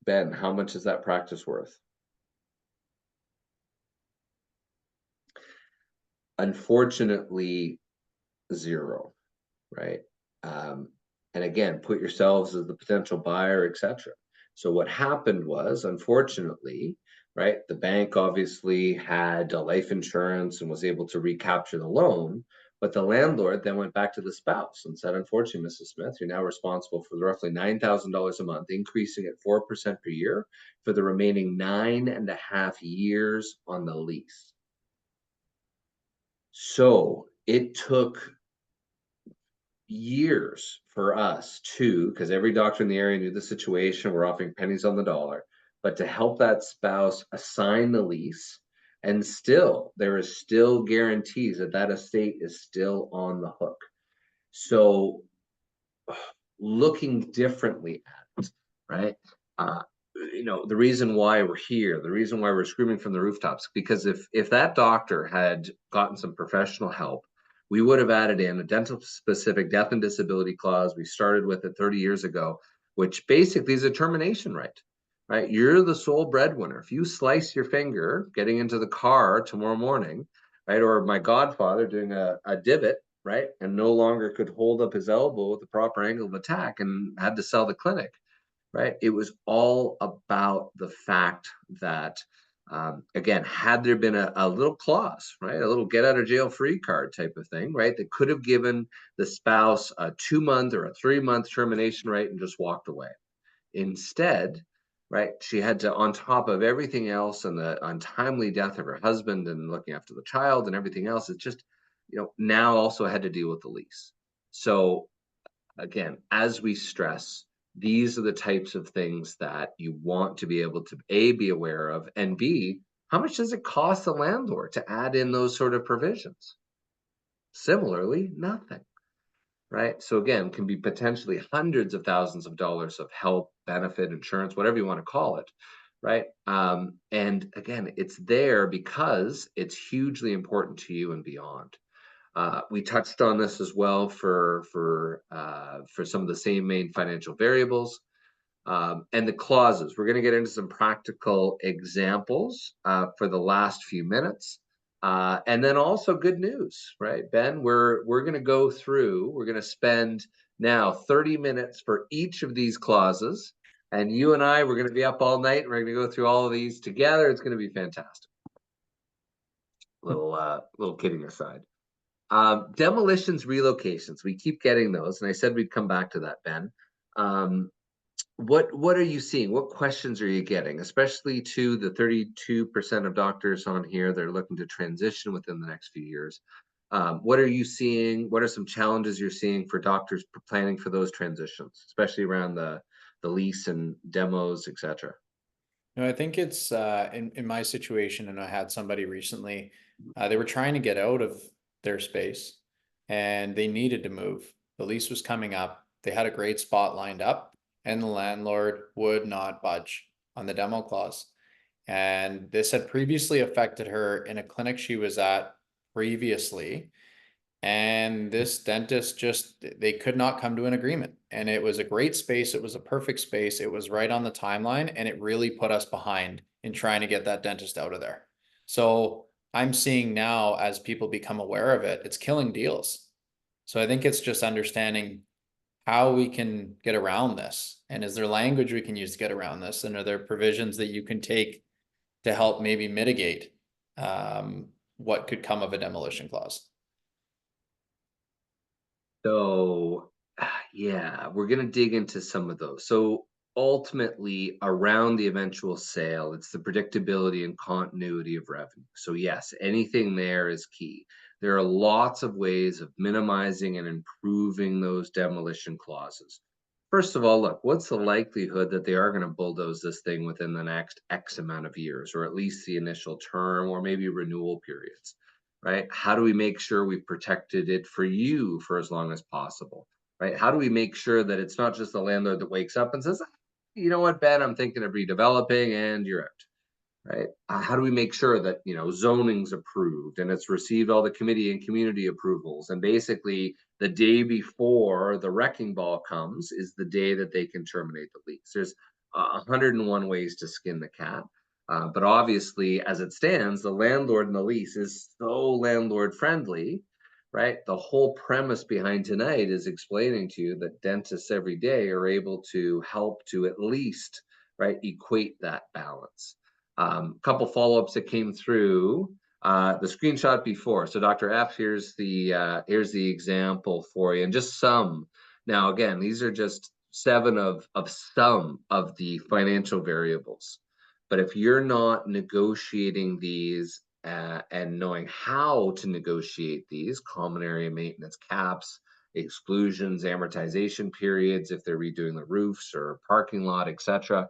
Ben, how much is that practice worth? Unfortunately, zero, right? And again, put yourselves as the potential buyer, etc. So what happened was, unfortunately, right, the bank obviously had a life insurance and was able to recapture the loan, but the landlord then went back to the spouse and said, unfortunately, Mrs. Smith, you're now responsible for roughly $9,000 a month, increasing at 4% per year for the remaining 9.5 years on the lease. So it took years for us to, because every doctor in the area knew the situation, we're offering pennies on the dollar, but to help that spouse assign the lease, and still there is still guarantees that that estate is still on the hook. So looking differently at it, right? The reason why we're here, the reason why we're screaming from the rooftops, because if that doctor had gotten some professional help, we would have added in a dental specific death and disability clause. We started with it 30 years ago, which basically is a termination right? You're the sole breadwinner. If you slice your finger getting into the car tomorrow morning, right? Or my godfather doing a divot, right? And no longer could hold up his elbow with the proper angle of attack and had to sell the clinic, right? It was all about the fact that, again, had there been a little clause, right, a little get out of jail free card type of thing, right, that could have given the spouse a 2-month or a 3-month termination right and just walked away. Instead, right, she had to, on top of everything else and the untimely death of her husband and looking after the child and everything else, it's just, now also had to deal with the lease. So again, as we stress, these are the types of things that you want to be able to A, be aware of, and B, how much does it cost the landlord to add in those sort of provisions? Similarly, nothing, right? So again, can be potentially hundreds of thousands of dollars of help, benefit, insurance, whatever you want to call it, right? And again, it's there because it's hugely important to you and beyond. We touched on this as well for some of the same main financial variables, and the clauses. We're going to get into some practical examples for the last few minutes, and then also good news, right, Ben? We're going to go through. We're going to spend now 30 minutes for each of these clauses, and you and I, we're going to be up all night. And we're going to go through all of these together. It's going to be fantastic. Little kidding aside. Demolitions, relocations. We keep getting those, and I said we'd come back to that, Ben. What are you seeing? What questions are you getting, especially to the 32% of doctors on here that are looking to transition within the next few years? What are you seeing? What are some challenges you're seeing for doctors planning for those transitions, especially around the lease and demos, etc.? No, I think it's in my situation, and I had somebody recently, they were trying to get out of their space and they needed to move. The lease was coming up. They had a great spot lined up, and the landlord would not budge on the demo clause. And this had previously affected her in a clinic she was at previously. And this dentist just, they could not come to an agreement. And it was a great space. It was a perfect space. It was right on the timeline, and it really put us behind in trying to get that dentist out of there. So I'm seeing now, as people become aware of it, it's killing deals. So I think it's just understanding how we can get around this. And is there language we can use to get around this? And are there provisions that you can take to help maybe mitigate what could come of a demolition clause? So, yeah, we're going to dig into some of those. So ultimately around the eventual sale, it's the predictability and continuity of revenue. So yes, anything there is key. There are lots of ways of minimizing and improving those demolition clauses. First of all, look, what's the likelihood that they are going to bulldoze this thing within the next X amount of years, or at least the initial term, or maybe renewal periods, right? How do we make sure we've protected it for you for as long as possible, right? How do we make sure that it's not just the landlord that wakes up and says, you know what, Ben, I'm thinking of redeveloping and you're out, right? How do we make sure that, zoning's approved and it's received all the committee and community approvals? And basically, the day before the wrecking ball comes is the day that they can terminate the lease. There's 101 ways to skin the cat. But obviously, as it stands, the landlord in the lease is so landlord friendly, right? The whole premise behind tonight is explaining to you that dentists every day are able to help to at least, right, equate that balance. Couple follow-ups that came through. The screenshot before. So Dr. F, here's the example for you, and just some. Now, again, these are just 7 of some of the financial variables. But if you're not negotiating these and knowing how to negotiate these common area maintenance caps, exclusions, amortization periods, if they're redoing the roofs or parking lot, etc.,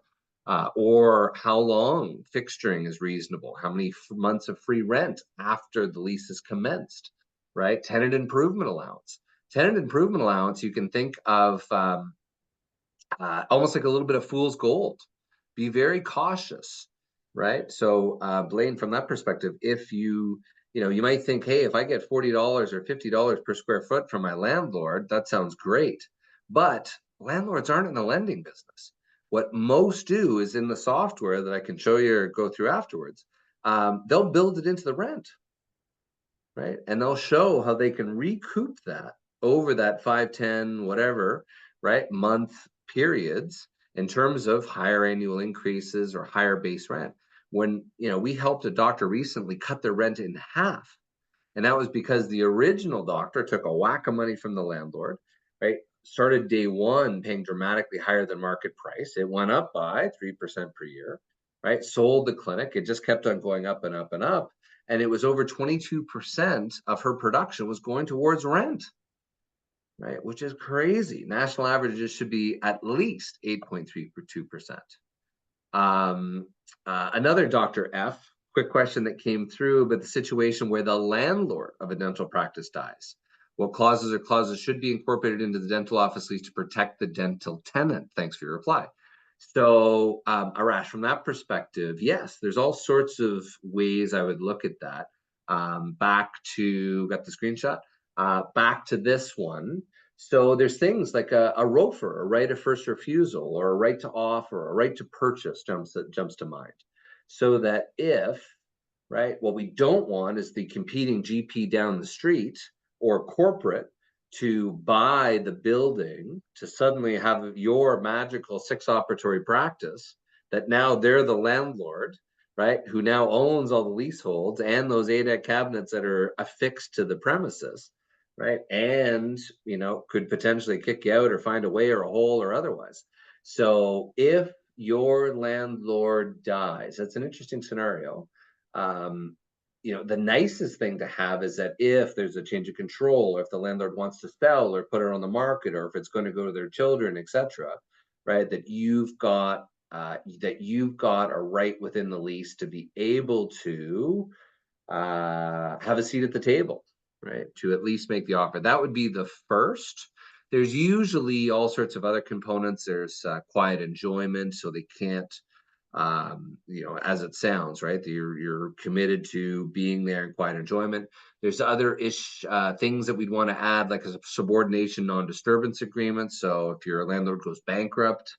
or how long fixturing is reasonable, how many months of free rent after the lease is commenced, right? Tenant improvement allowance. Tenant improvement allowance, you can think of almost like a little bit of fool's gold. Be very cautious, right? So, Blaine, from that perspective, if you might think, hey, if I get $40 or $50 per square foot from my landlord, that sounds great. But landlords aren't in the lending business. What most do is in the software that I can show you or go through afterwards, they'll build it into the rent, right? And they'll show how they can recoup that over that 5, 10, whatever, right, month periods in terms of higher annual increases or higher base rent. When, we helped a doctor recently cut their rent in half. And that was because the original doctor took a whack of money from the landlord, right? Started day one paying dramatically higher than market price. It went up by 3% per year, right? Sold the clinic. It just kept on going up and up and up. And it was over 22% of her production was going towards rent, right? Which is crazy. National averages should be at least 8.32%. Another Dr. F, quick question that came through, but the situation where the landlord of a dental practice dies, what clauses should be incorporated into the dental office lease to protect the dental tenant? Thanks for your reply. So, Arash, from that perspective, yes, there's all sorts of ways I would look at that. Back to, got the screenshot, back to this one. So there's things like a ROFR, a right of first refusal, or a right to offer, a right to purchase jumps to mind. So that if, right, what we don't want is the competing GP down the street or corporate to buy the building to suddenly have your magical 6 operatory practice that now they're the landlord, right, who now owns all the leaseholds and those ADEC cabinets that are affixed to the premises, right, and could potentially kick you out or find a way or a hole or otherwise. So if your landlord dies, that's an interesting scenario. The nicest thing to have is that if there's a change of control, or if the landlord wants to sell or put it on the market, or if it's going to go to their children, etc., right, that you've got a right within the lease to be able to have a seat at the table, right, to at least make the offer. That would be the first. There's usually all sorts of other components. There's quiet enjoyment, so they can't, as it sounds, right, you're committed to being there in quiet enjoyment. There's other things that we'd want to add, like a subordination non-disturbance agreement. So if your landlord goes bankrupt,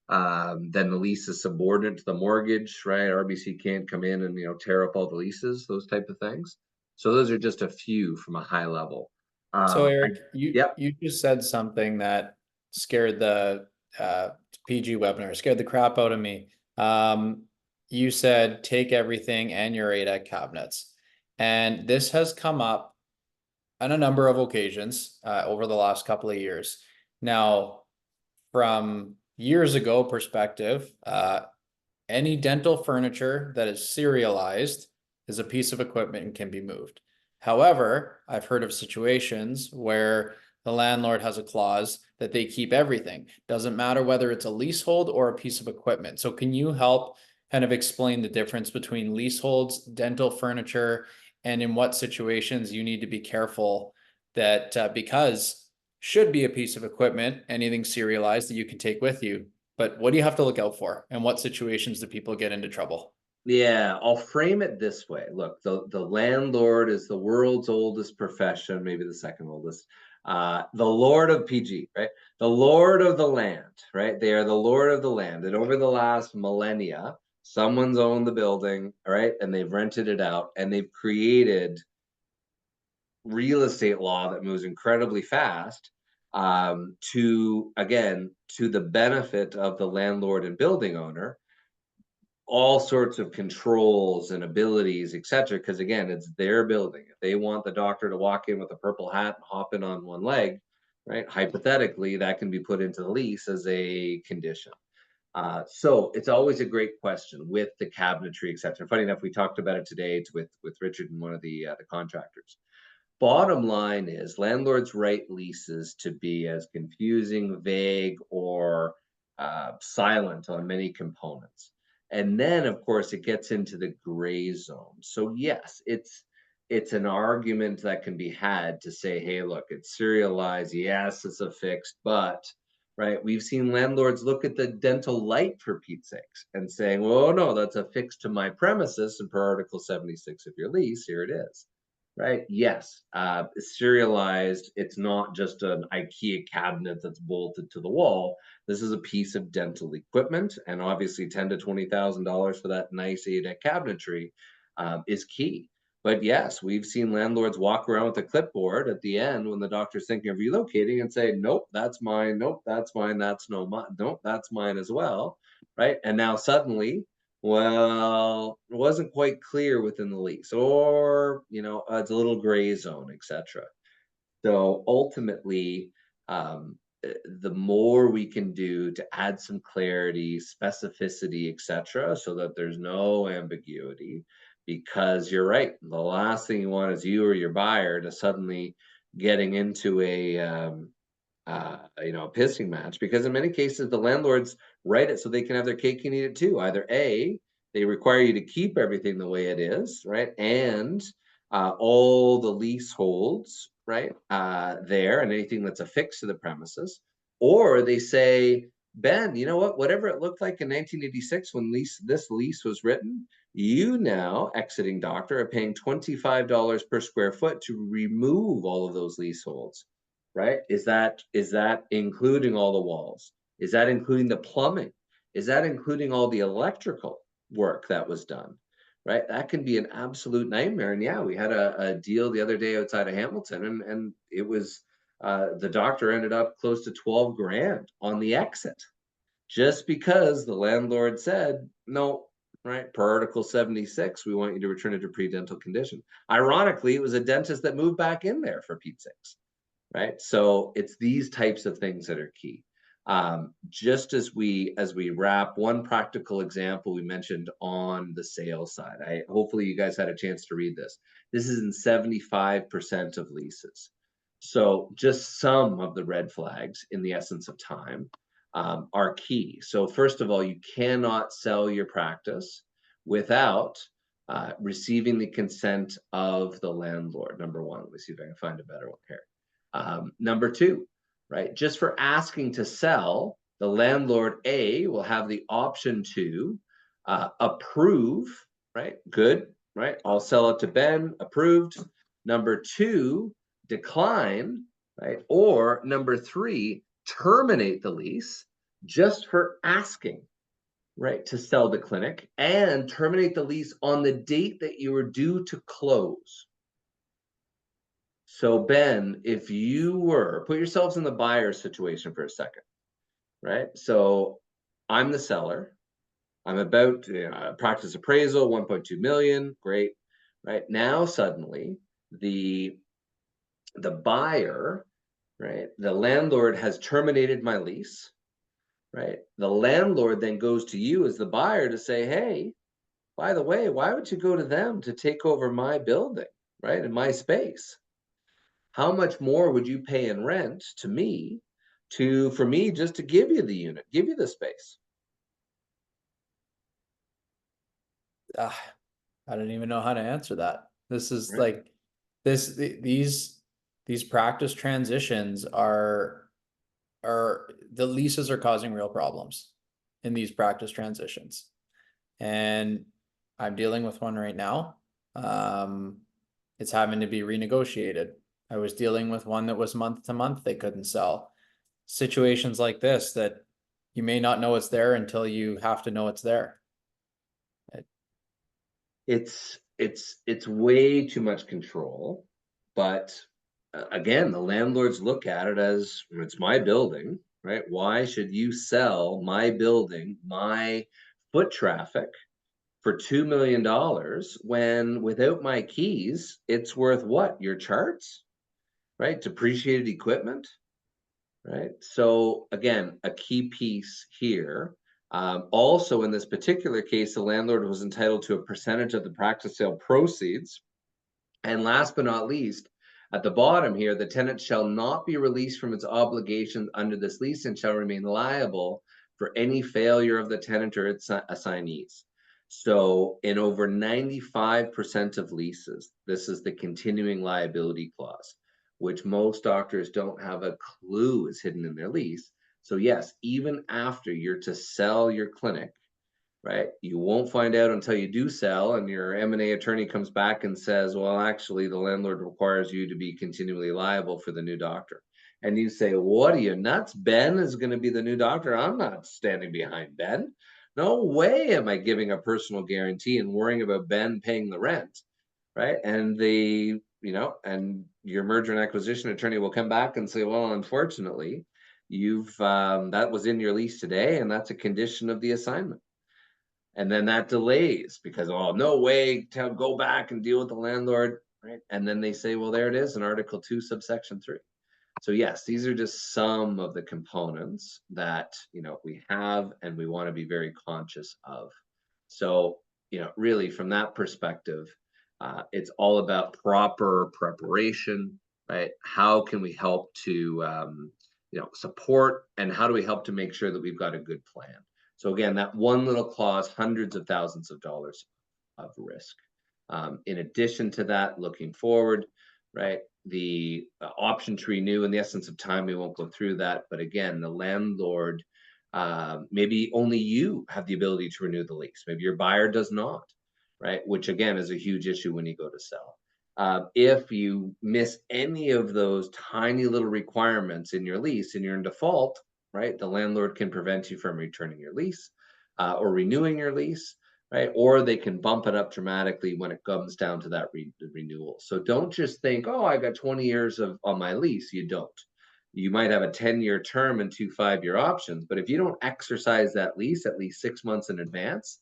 then the lease is subordinate to the mortgage, right? RBC can't come in and tear up all the leases, those type of things. So those are just a few from a high level. So Eric, you Yep. you just said something that scared the PG webinar, scared the crap out of me. You said take everything and your ADEC cabinets, and this has come up on a number of occasions over the last couple of years. Now, from years ago perspective, any dental furniture that is serialized is a piece of equipment and can be moved. However, I've heard of situations where the landlord has a clause that they keep everything. Doesn't matter whether it's a leasehold or a piece of equipment. So can you help kind of explain the difference between leaseholds, dental furniture, and in what situations you need to be careful that because should be a piece of equipment, anything serialized that you can take with you. But what do you have to look out for? And what situations do people get into trouble? Yeah, I'll frame it this way. Look, the landlord is the world's oldest profession, maybe the second oldest. The Lord of PG, right? The Lord of the land, right? They are the Lord of the land. And over the last millennia, someone's owned the building, right? And they've rented it out and they've created real estate law that moves incredibly fast, to, again, to the benefit of the landlord and building owner, all sorts of controls and abilities, etc. Because again, it's their building. If they want the doctor to walk in with a purple hat and hop in on one leg, right? Hypothetically, that can be put into the lease as a condition. So it's always a great question with the cabinetry, etc. Funny enough, we talked about it today with Richard and one of the contractors. Bottom line is landlords write leases to be as confusing, vague, or silent on many components. And then, of course, it gets into the gray zone. So yes, it's an argument that can be had to say, hey, look, it's serialized. Yes, it's a fixed, but right, we've seen landlords look at the dental light for Pete's sakes and saying, well, no, that's affixed to my premises, and per Article 76 of your lease, here it is. Right? Yes. It's serialized. It's not just an IKEA cabinet that's bolted to the wall. This is a piece of dental equipment, and obviously $10,000 to $20,000 for that nice ADEC cabinetry is key. But yes, we've seen landlords walk around with a clipboard at the end when the doctor's thinking of relocating and say, "Nope, that's mine. Nope, that's mine. That's no mine. Nope, that's mine as well." Right? And now suddenly, well, it wasn't quite clear within the lease, or it's a little gray zone, etc. So ultimately, the more we can do to add some clarity, specificity, etc., so that there's no ambiguity, because you're right, the last thing you want is you or your buyer to suddenly getting into a pissing match, because in many cases the landlords write it so they can have their cake and eat it too. Either A, they require you to keep everything the way it is, right? And all the leaseholds, right, there, and anything that's affixed to the premises. Or they say, Ben, you know what? Whatever it looked like in 1986 when this lease was written, you now, exiting doctor, are paying $25 per square foot to remove all of those leaseholds, right? Is that including all the walls? Is that including the plumbing? Is that including all the electrical work that was done? Right? That can be an absolute nightmare. And yeah, we had a deal the other day outside of Hamilton, and it was the doctor ended up close to 12 grand on the exit, just because the landlord said, no, right, per Article 76, we want you to return it to pre-dental condition. Ironically, it was a dentist that moved back in there, for Pete's sakes. Right? So it's these types of things that are key. Just as we wrap, one practical example we mentioned on the sales side. Hopefully you guys had a chance to read this. This is in 75% of leases. So just some of the red flags in the essence of time are key. So first of all, you cannot sell your practice without receiving the consent of the landlord. Number one. Let me see if I can find a better one here. Number two, right? Just for asking to sell, the landlord A will have the option to approve, right? Good, right? I'll sell it to Ben, approved. Number two, decline, right? Or number three, terminate the lease just for asking, right, to sell the clinic, and terminate the lease on the date that you were due to close. So Ben, if you were, put yourselves in the buyer situation for a second, right? So I'm the seller. I'm about to practice appraisal, 1.2 million, great. Right now, suddenly the buyer, right, the landlord has terminated my lease. right? The landlord then goes to you as the buyer to say, hey, by the way, why would you go to them to take over my building, right? In my space? How much more would you pay in rent to me for me just to give you the unit, give you the space? Ah, I don't even know how to answer that. This is Right. like these practice transitions are the leases are causing real problems in these practice transitions. And I'm dealing with one right now. It's having to be renegotiated. I was dealing with one that was month to month, they couldn't sell. Situations like this that you may not know it's there until you have to know it's there. It's way too much control, but again, the landlords look at it as it's my building, right? Why should you sell my building, my foot traffic for $2 million when without my keys, it's worth what? Your charts, right? Depreciated equipment, right? So again, a key piece here. Also, in this particular case, the landlord was entitled to a percentage of the practice sale proceeds. And last but not least, at the bottom here, the tenant shall not be released from its obligations under this lease and shall remain liable for any failure of the tenant or its assignees. So in over 95% of leases, this is the continuing liability clause, which most doctors don't have a clue is hidden in their lease. So yes, even after you're to sell your clinic, right? You won't find out until you do sell, and your M&A attorney comes back and says, well, actually, the landlord requires you to be continually liable for the new doctor. And you say, what are you nuts? Ben is going to be the new doctor. I'm not standing behind Ben. No way am I giving a personal guarantee and worrying about Ben paying the rent, right? And and your merger and acquisition attorney will come back and say, well, unfortunately, you've that was in your lease today, and that's a condition of the assignment. And then that delays because, oh, no way, go back and deal with the landlord, right? And then they say, well, there it is in Article 2, subsection 3. So yes, these are just some of the components that we have and we want to be very conscious of. So really from that perspective, it's all about proper preparation, right? How can we help to support, and how do we help to make sure that we've got a good plan? So again, that one little clause, hundreds of thousands of dollars of risk. In addition to that, looking forward, right? The option to renew, in the essence of time, we won't go through that. But again, the landlord, maybe only you have the ability to renew the lease. Maybe your buyer does not, right? Which again is a huge issue when you go to sell. If you miss any of those tiny little requirements in your lease and you're in default, right, the landlord can prevent you from returning your lease or renewing your lease, right? Or they can bump it up dramatically when it comes down to that renewal. So don't just think, oh, I got 20 years on my lease. You don't. You might have a 10-year term and 2 5-year options, but if you don't exercise that lease at least 6 months in advance,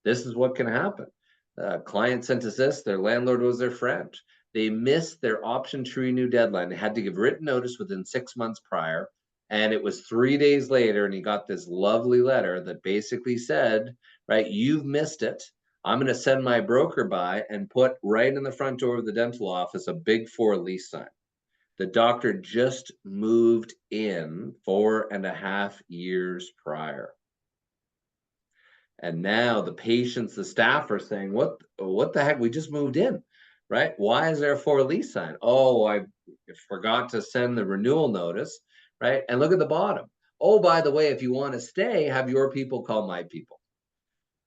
this is what can happen. Client sent us this, their landlord was their friend. They missed their option to renew deadline. They had to give written notice within 6 months prior. And it was 3 days later, and he got this lovely letter that basically said, right, you've missed it. I'm going to send my broker by and put right in the front door of the dental office a big 4 lease sign. The doctor just moved in 4.5 years prior. And now the patients, the staff are saying, what the heck? We just moved in, right? Why is there a 4 lease sign? Oh, I forgot to send the renewal notice, right? And look at the bottom. Oh, by the way, if you want to stay, have your people call my people,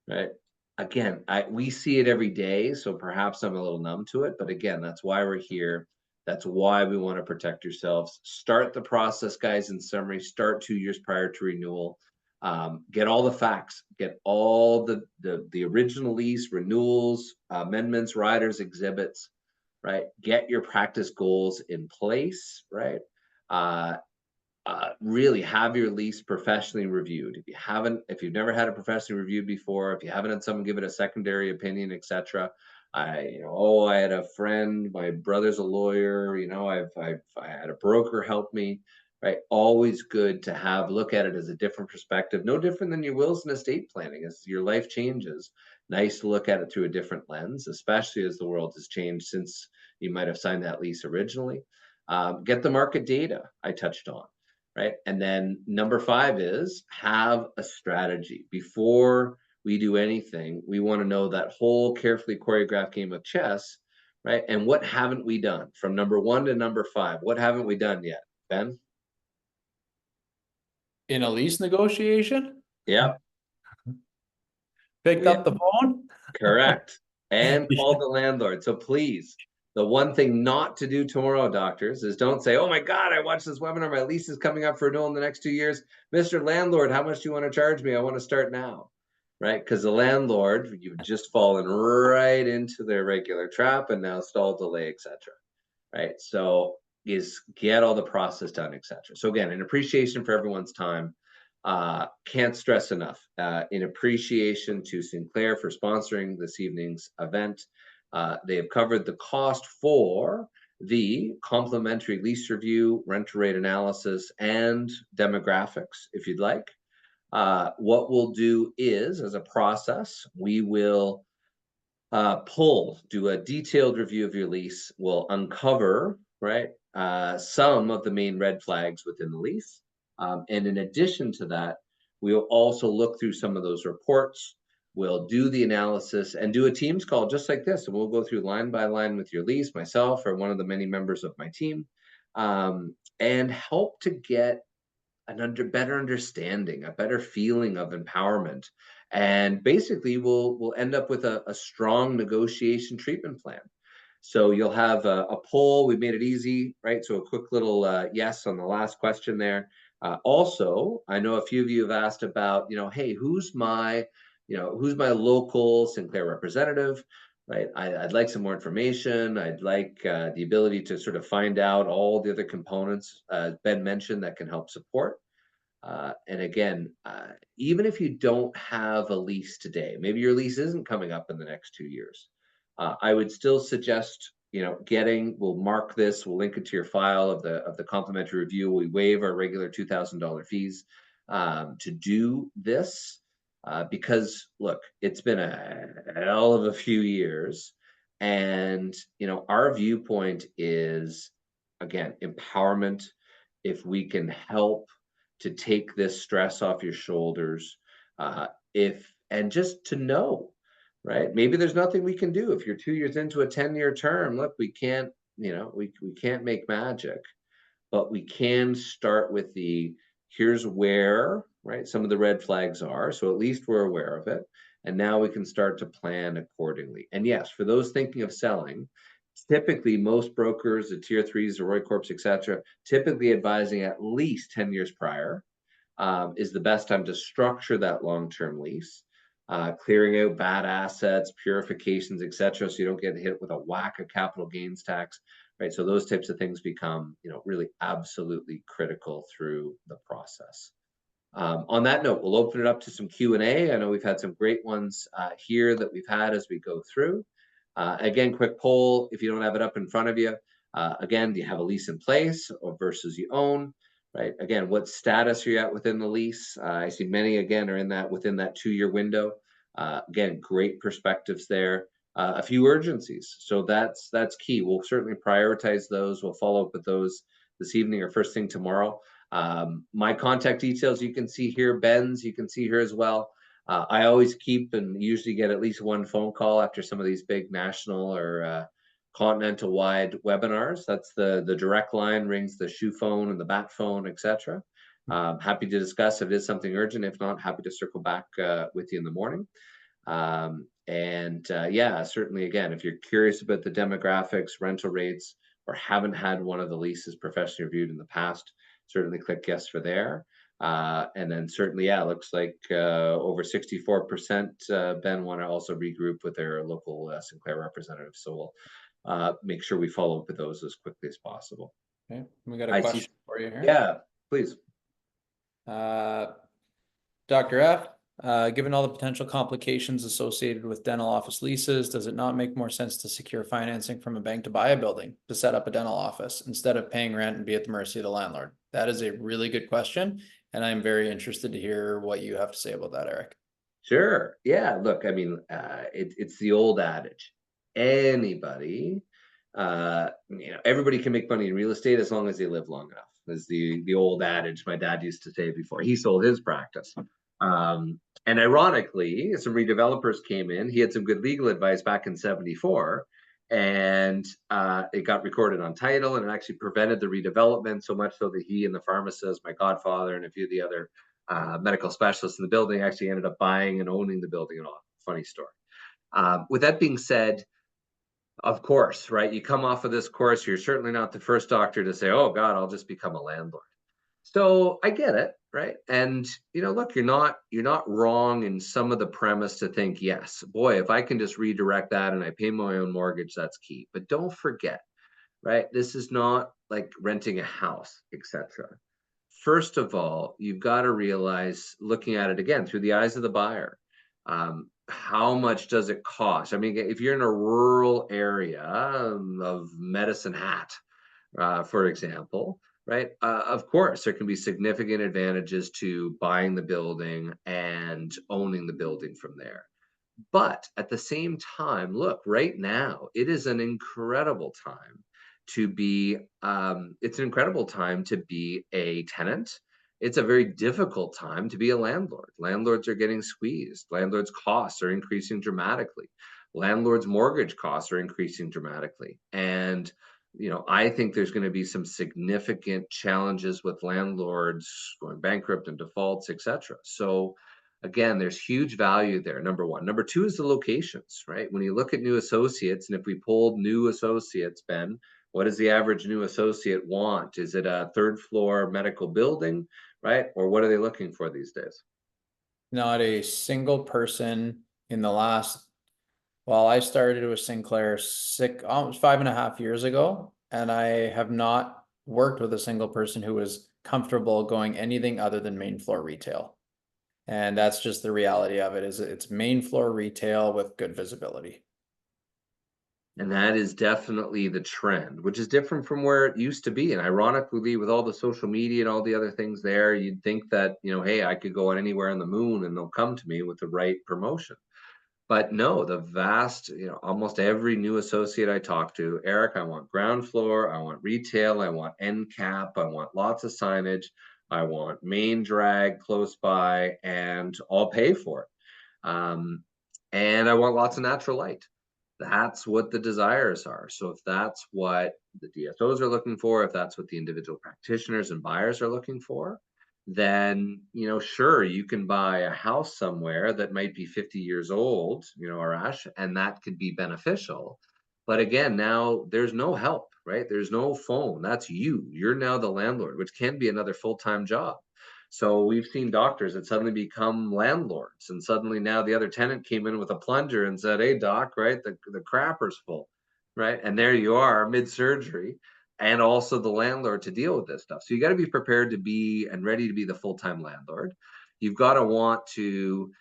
right? Again, we see it every day, so perhaps I'm a little numb to it, but again, that's why we're here. That's why we want to protect yourselves. Start the process, guys. In summary, start 2 years prior to renewal. Get all the facts, get all the original lease, renewals, amendments, riders, exhibits, right? Get your practice goals in place, right? Really have your lease professionally reviewed. If you've never had it professionally reviewed before, if you haven't had someone give it a secondary opinion, etc. I had a friend, my brother's a lawyer, I had a broker help me, right? Always good to look at it as a different perspective, no different than your wills and estate planning. As your life changes, nice to look at it through a different lens, especially as the world has changed since you might have signed that lease originally. Get the market data I touched on, right? And then number 5 is have a strategy. Before we do anything, we want to know that whole carefully choreographed game of chess, right? And what haven't we done from number 1 to number 5? What haven't we done yet, Ben? In a lease negotiation, Yeah, picked up the phone. correct. And called the landlord. So please, the one thing not to do tomorrow, doctors, is don't say, oh my God, I watched this webinar. My lease is coming up for renewal in the next 2 years. Mr. Landlord, how much do you want to charge me? I want to start now. Right? Because the landlord, you've just fallen right into their regular trap and now stall, delay, etc. Right? So is get all the process done, etc. So again, an appreciation for everyone's time. Can't stress enough. In appreciation to Sinclair for sponsoring this evening's event. They have covered the cost for the complimentary lease review, rental rate analysis, and demographics, if you'd like. What we'll do is, as a process, we will do a detailed review of your lease. We'll uncover, right, some of the main red flags within the lease. And in addition to that, we'll also look through some of those reports. We'll do the analysis and do a Teams call just like this. And we'll go through line by line with your lease, myself, or one of the many members of my team, and help to get better understanding, a better feeling of empowerment. And basically we'll end up with a strong negotiation treatment plan. So you'll have a poll. We made it easy, right? So a quick little yes on the last question there. Also, I know a few of you have asked about, hey, who's my local Sinclair representative, right? I'd like some more information. I'd like the ability to sort of find out all the other components Ben mentioned that can help support. And again, even if you don't have a lease today, maybe your lease isn't coming up in the next 2 years, I would still suggest, we'll mark this, we'll link it to your file of the complimentary review. We waive our regular $2,000 fees to do this because look, it's been a hell of a few years. And, our viewpoint is, again, empowerment. If we can help to take this stress off your shoulders, and just to know, right? Maybe there's nothing we can do if you're 2 years into a 10-year term. Look, we can't, we can't make magic, but we can start with here's where, right, some of the red flags are. So at least we're aware of it. And now we can start to plan accordingly. And yes, for those thinking of selling, typically most brokers, the tier 3s, the Roy Corps, etc., typically advising at least 10 years prior is the best time to structure that long-term lease. Clearing out bad assets, purifications, etc., so you don't get hit with a whack of capital gains tax, right? So those types of things become, really absolutely critical through the process. On that note, we'll open it up to some Q&A. I know we've had some great ones here that we've had as we go through. Again, quick poll, if you don't have it up in front of you, again, do you have a lease in place or versus you own, right? Again, what status are you at within the lease? I see many, again, are within that 2-year window. Again, great perspectives there. A few urgencies. So that's key. We'll certainly prioritize those. We'll follow up with those this evening or first thing tomorrow. My contact details, you can see here, Ben's, you can see here as well. I always keep and usually get at least one phone call after some of these big national or continental wide webinars. That's the direct line, rings the shoe phone and the bat phone, etc. Happy to discuss if it is something urgent. If not, happy to circle back with you in the morning. Yeah, certainly, again, if you're curious about the demographics, rental rates, or haven't had one of the leases professionally reviewed in the past, certainly click yes for there. And then certainly, yeah, it looks like over 64% Ben want to also regroup with their local Sinclair representative. So we'll make sure we follow up with those as quickly as possible. Okay, we got a question for you here. Yeah, please. Dr. F, given all the potential complications associated with dental office leases, does it not make more sense to secure financing from a bank to buy a building to set up a dental office instead of paying rent and be at the mercy of the landlord? That is a really good question, and I'm very interested to hear what you have to say about that, Eric. Sure. Yeah. Look, I mean, it's the old adage. Anybody, everybody can make money in real estate as long as they live long enough. Is the old adage my dad used to say before he sold his practice. And ironically, some redevelopers came in. He had some good legal advice back in '74, and it got recorded on title, and it actually prevented the redevelopment so much so that he and the pharmacist, my godfather, and a few of the other medical specialists in the building actually ended up buying and owning the building and all. Funny story. With that being said, of course, right? You come off of this course, you're certainly not the first doctor to say, "Oh God, I'll just become a landlord." So I get it, right? And look, you're not wrong in some of the premise to think, yes, boy, if I can just redirect that and I pay my own mortgage, that's key. But don't forget, right? This is not like renting a house, etc. First of all, you've got to realize, looking at it again through the eyes of the buyer, how much does it cost? I mean, if you're in a rural area of Medicine Hat, for example, right? Of course, there can be significant advantages to buying the building and owning the building from there. But at the same time, look, right now, it is an incredible time to be, it's an incredible time to be a tenant. It's a very difficult time to be a landlord. Landlords are getting squeezed. Landlords' costs are increasing dramatically. Landlords' mortgage costs are increasing dramatically. And, I think there's going to be some significant challenges with landlords going bankrupt and defaults, etc. So, again, there's huge value there, number one. Number two is the locations, right? When you look at new associates, and if we pulled new associates, Ben, what does the average new associate want? Is it a third floor medical building, right? Or what are they looking for these days? Not a single person in the last, well, I started with Sinclair almost 5.5 years ago, and I have not worked with a single person who was comfortable going anything other than main floor retail. And that's just the reality of it, is it's main floor retail with good visibility. And that is definitely the trend, which is different from where it used to be. And ironically, with all the social media and all the other things there, you'd think that, hey, I could go anywhere on the moon and they'll come to me with the right promotion. But no, the vast, almost every new associate I talk to, Eric, I want ground floor, I want retail, I want end cap, I want lots of signage, I want main drag close by, and I'll pay for it. And I want lots of natural light. That's what the desires are. So if that's what the DSOs are looking for, if that's what the individual practitioners and buyers are looking for, then sure, you can buy a house somewhere that might be 50 years old, Arash, and that could be beneficial. But again, now there's no help, right? There's no phone. That's you. You're now the landlord, which can be another full-time job. So we've seen doctors that suddenly become landlords, and suddenly now the other tenant came in with a plunger and said, "Hey, doc, right, the crapper's full," right? And there you are, mid-surgery, and also the landlord to deal with this stuff. So you got to be prepared to be and ready to be the full-time landlord. You've got to want to,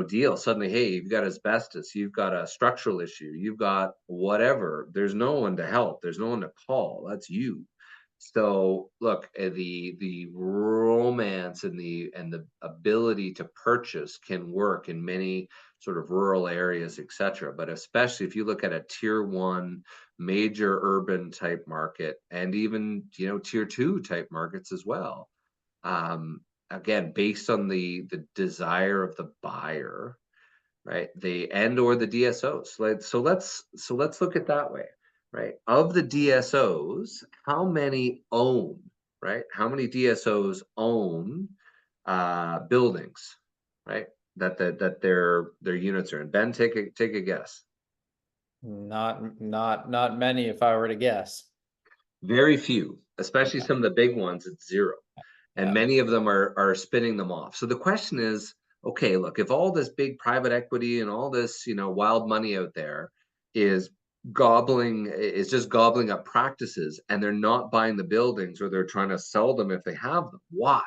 deal. Suddenly, hey, you've got asbestos, you've got a structural issue, you've got whatever. There's no one to help. There's no one to call. That's you. So look, the romance and the ability to purchase can work in many sort of rural areas, etc. But especially if you look at a tier one major urban type market, and even tier two type markets as well. Again, based on the desire of the buyer, right? The and or the DSOs. So let's look at that way, right? Of the DSOs, how many own, right? How many DSOs own buildings, right? That their units are in. Ben, take a guess. Not many, if I were to guess. Very few, especially Okay. some of the big ones, it's zero. And Yeah. many of them are spinning them off. So the question is, okay, look, if all this big private equity and all this, wild money out there is just gobbling up practices, and they're not buying the buildings, or they're trying to sell them if they have them, why?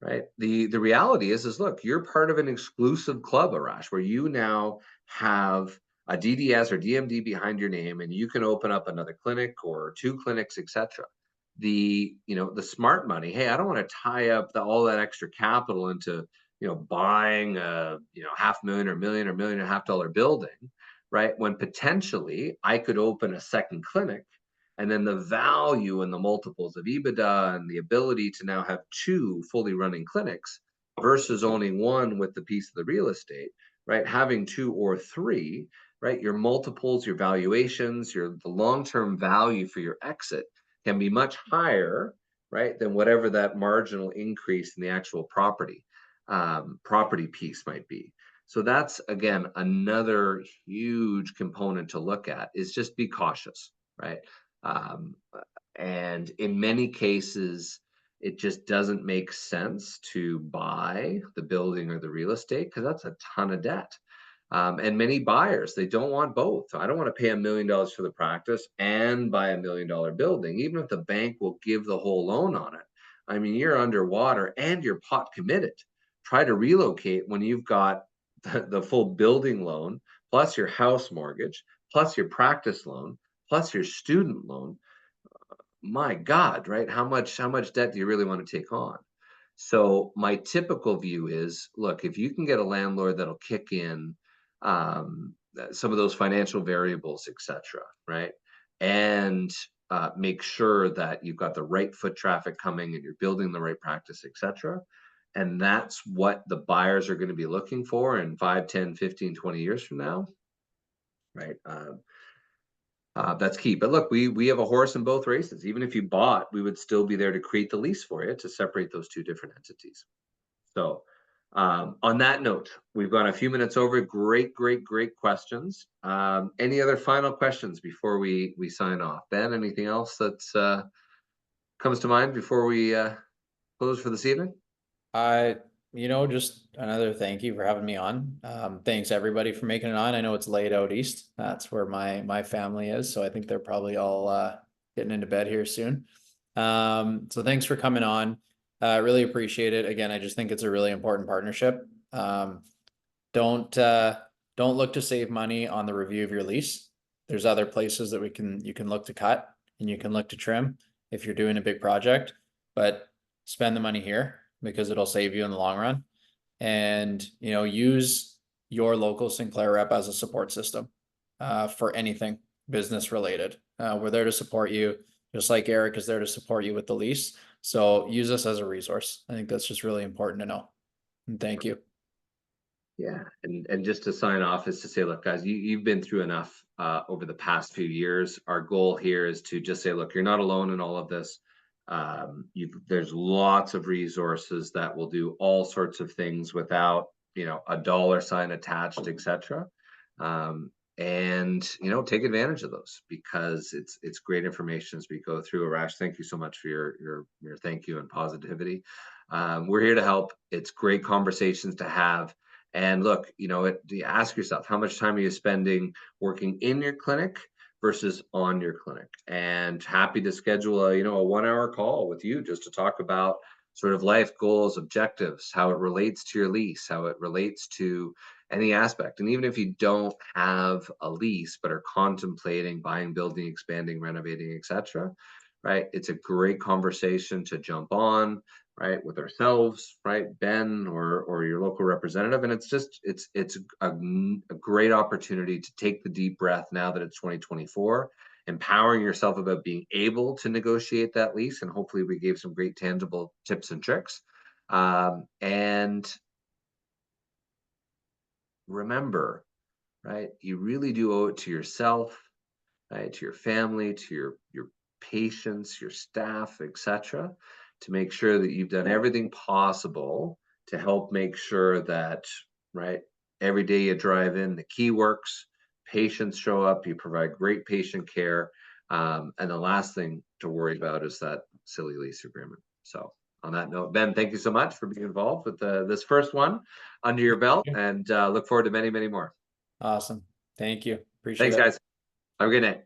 Right? The reality is look, you're part of an exclusive club, Arash, where you now have a DDS or DMD behind your name, and you can open up another clinic or two clinics, etc. the, the smart money. Hey, I don't want to tie up all that extra capital into, buying a, $500,000 or $1.5 million building, right? When potentially I could open a second clinic, and then the value and the multiples of EBITDA and the ability to now have two fully running clinics versus owning one with the piece of the real estate, right? Having two or three, right? Your multiples, your valuations, the long-term value for your exit can be much higher, right, than whatever that marginal increase in the actual property piece might be. So that's, again, another huge component to look at, is just be cautious, right? Um, and in many cases, it just doesn't make sense to buy the building or the real estate, because that's a ton of debt. And many buyers, they don't want both. I don't want to pay $1 million for the practice and buy $1 million building, even if the bank will give the whole loan on it. I mean, you're underwater and you're pot committed. Try to relocate when you've got the full building loan, plus your house mortgage, plus your practice loan, plus your student loan. My God, right? How much debt do you really want to take on? So my typical view is, look, if you can get a landlord that'll kick in some of those financial variables, etc., right, and make sure that you've got the right foot traffic coming and you're building the right practice, etc., and that's what the buyers are going to be looking for in 5, 10, 15, 20 years from now, right? That's key. But look, we have a horse in both races. Even if you bought, we would still be there to create the lease for you to separate those two different entities. So on that note, we've gone a few minutes over. Great questions. Any other final questions before we sign off? Ben, anything else that comes to mind before we close for this evening? Just another thank you for having me on. Thanks everybody for making it on. I know it's late out east. That's where my family is, so I think they're probably all getting into bed here soon. So thanks for coming on. Really appreciate it. Again, I just think it's a really important partnership. Don't look to save money on the review of your lease. There's other places that you can look to cut and you can look to trim if you're doing a big project, but spend the money here because it'll save you in the long run. And use your local Sinclair rep as a support system for anything business related. We're there to support you, just like Eric is there to support you with the lease. So use us as a resource. I think that's just really important to know. And thank you. Yeah, and just to sign off is to say, look, guys, you've been through enough over the past few years. Our goal here is to just say, look, you're not alone in all of this. There's lots of resources that will do all sorts of things without a dollar sign attached, etc. And take advantage of those, because it's great information as we go through. Arash, thank you so much for your thank you and positivity. We're here to help. It's great conversations to have. And look, you ask yourself, how much time are you spending working in your clinic versus on your clinic? And happy to schedule a 1-hour call with you just to talk about sort of life goals, objectives, how it relates to your lease, how it relates to any aspect. And even if you don't have a lease but are contemplating buying, building, expanding, renovating, etc., right, it's a great conversation to jump on, right, with ourselves, right, Ben or your local representative. And it's a great opportunity to take the deep breath now that it's 2024, empowering yourself about being able to negotiate that lease. And hopefully we gave some great tangible tips and tricks. And remember, right, you really do owe it to yourself, right, to your family, to your patients, your staff, etc., to make sure that you've done everything possible to help make sure that, right, every day you drive in, the key works, patients show up, you provide great patient care. And the last thing to worry about is that silly lease agreement. So on that note, Ben, thank you so much for being involved with this first one under your belt, and look forward to many more. Awesome. Thank you. Appreciate Thanks, it. guys. Have a good night.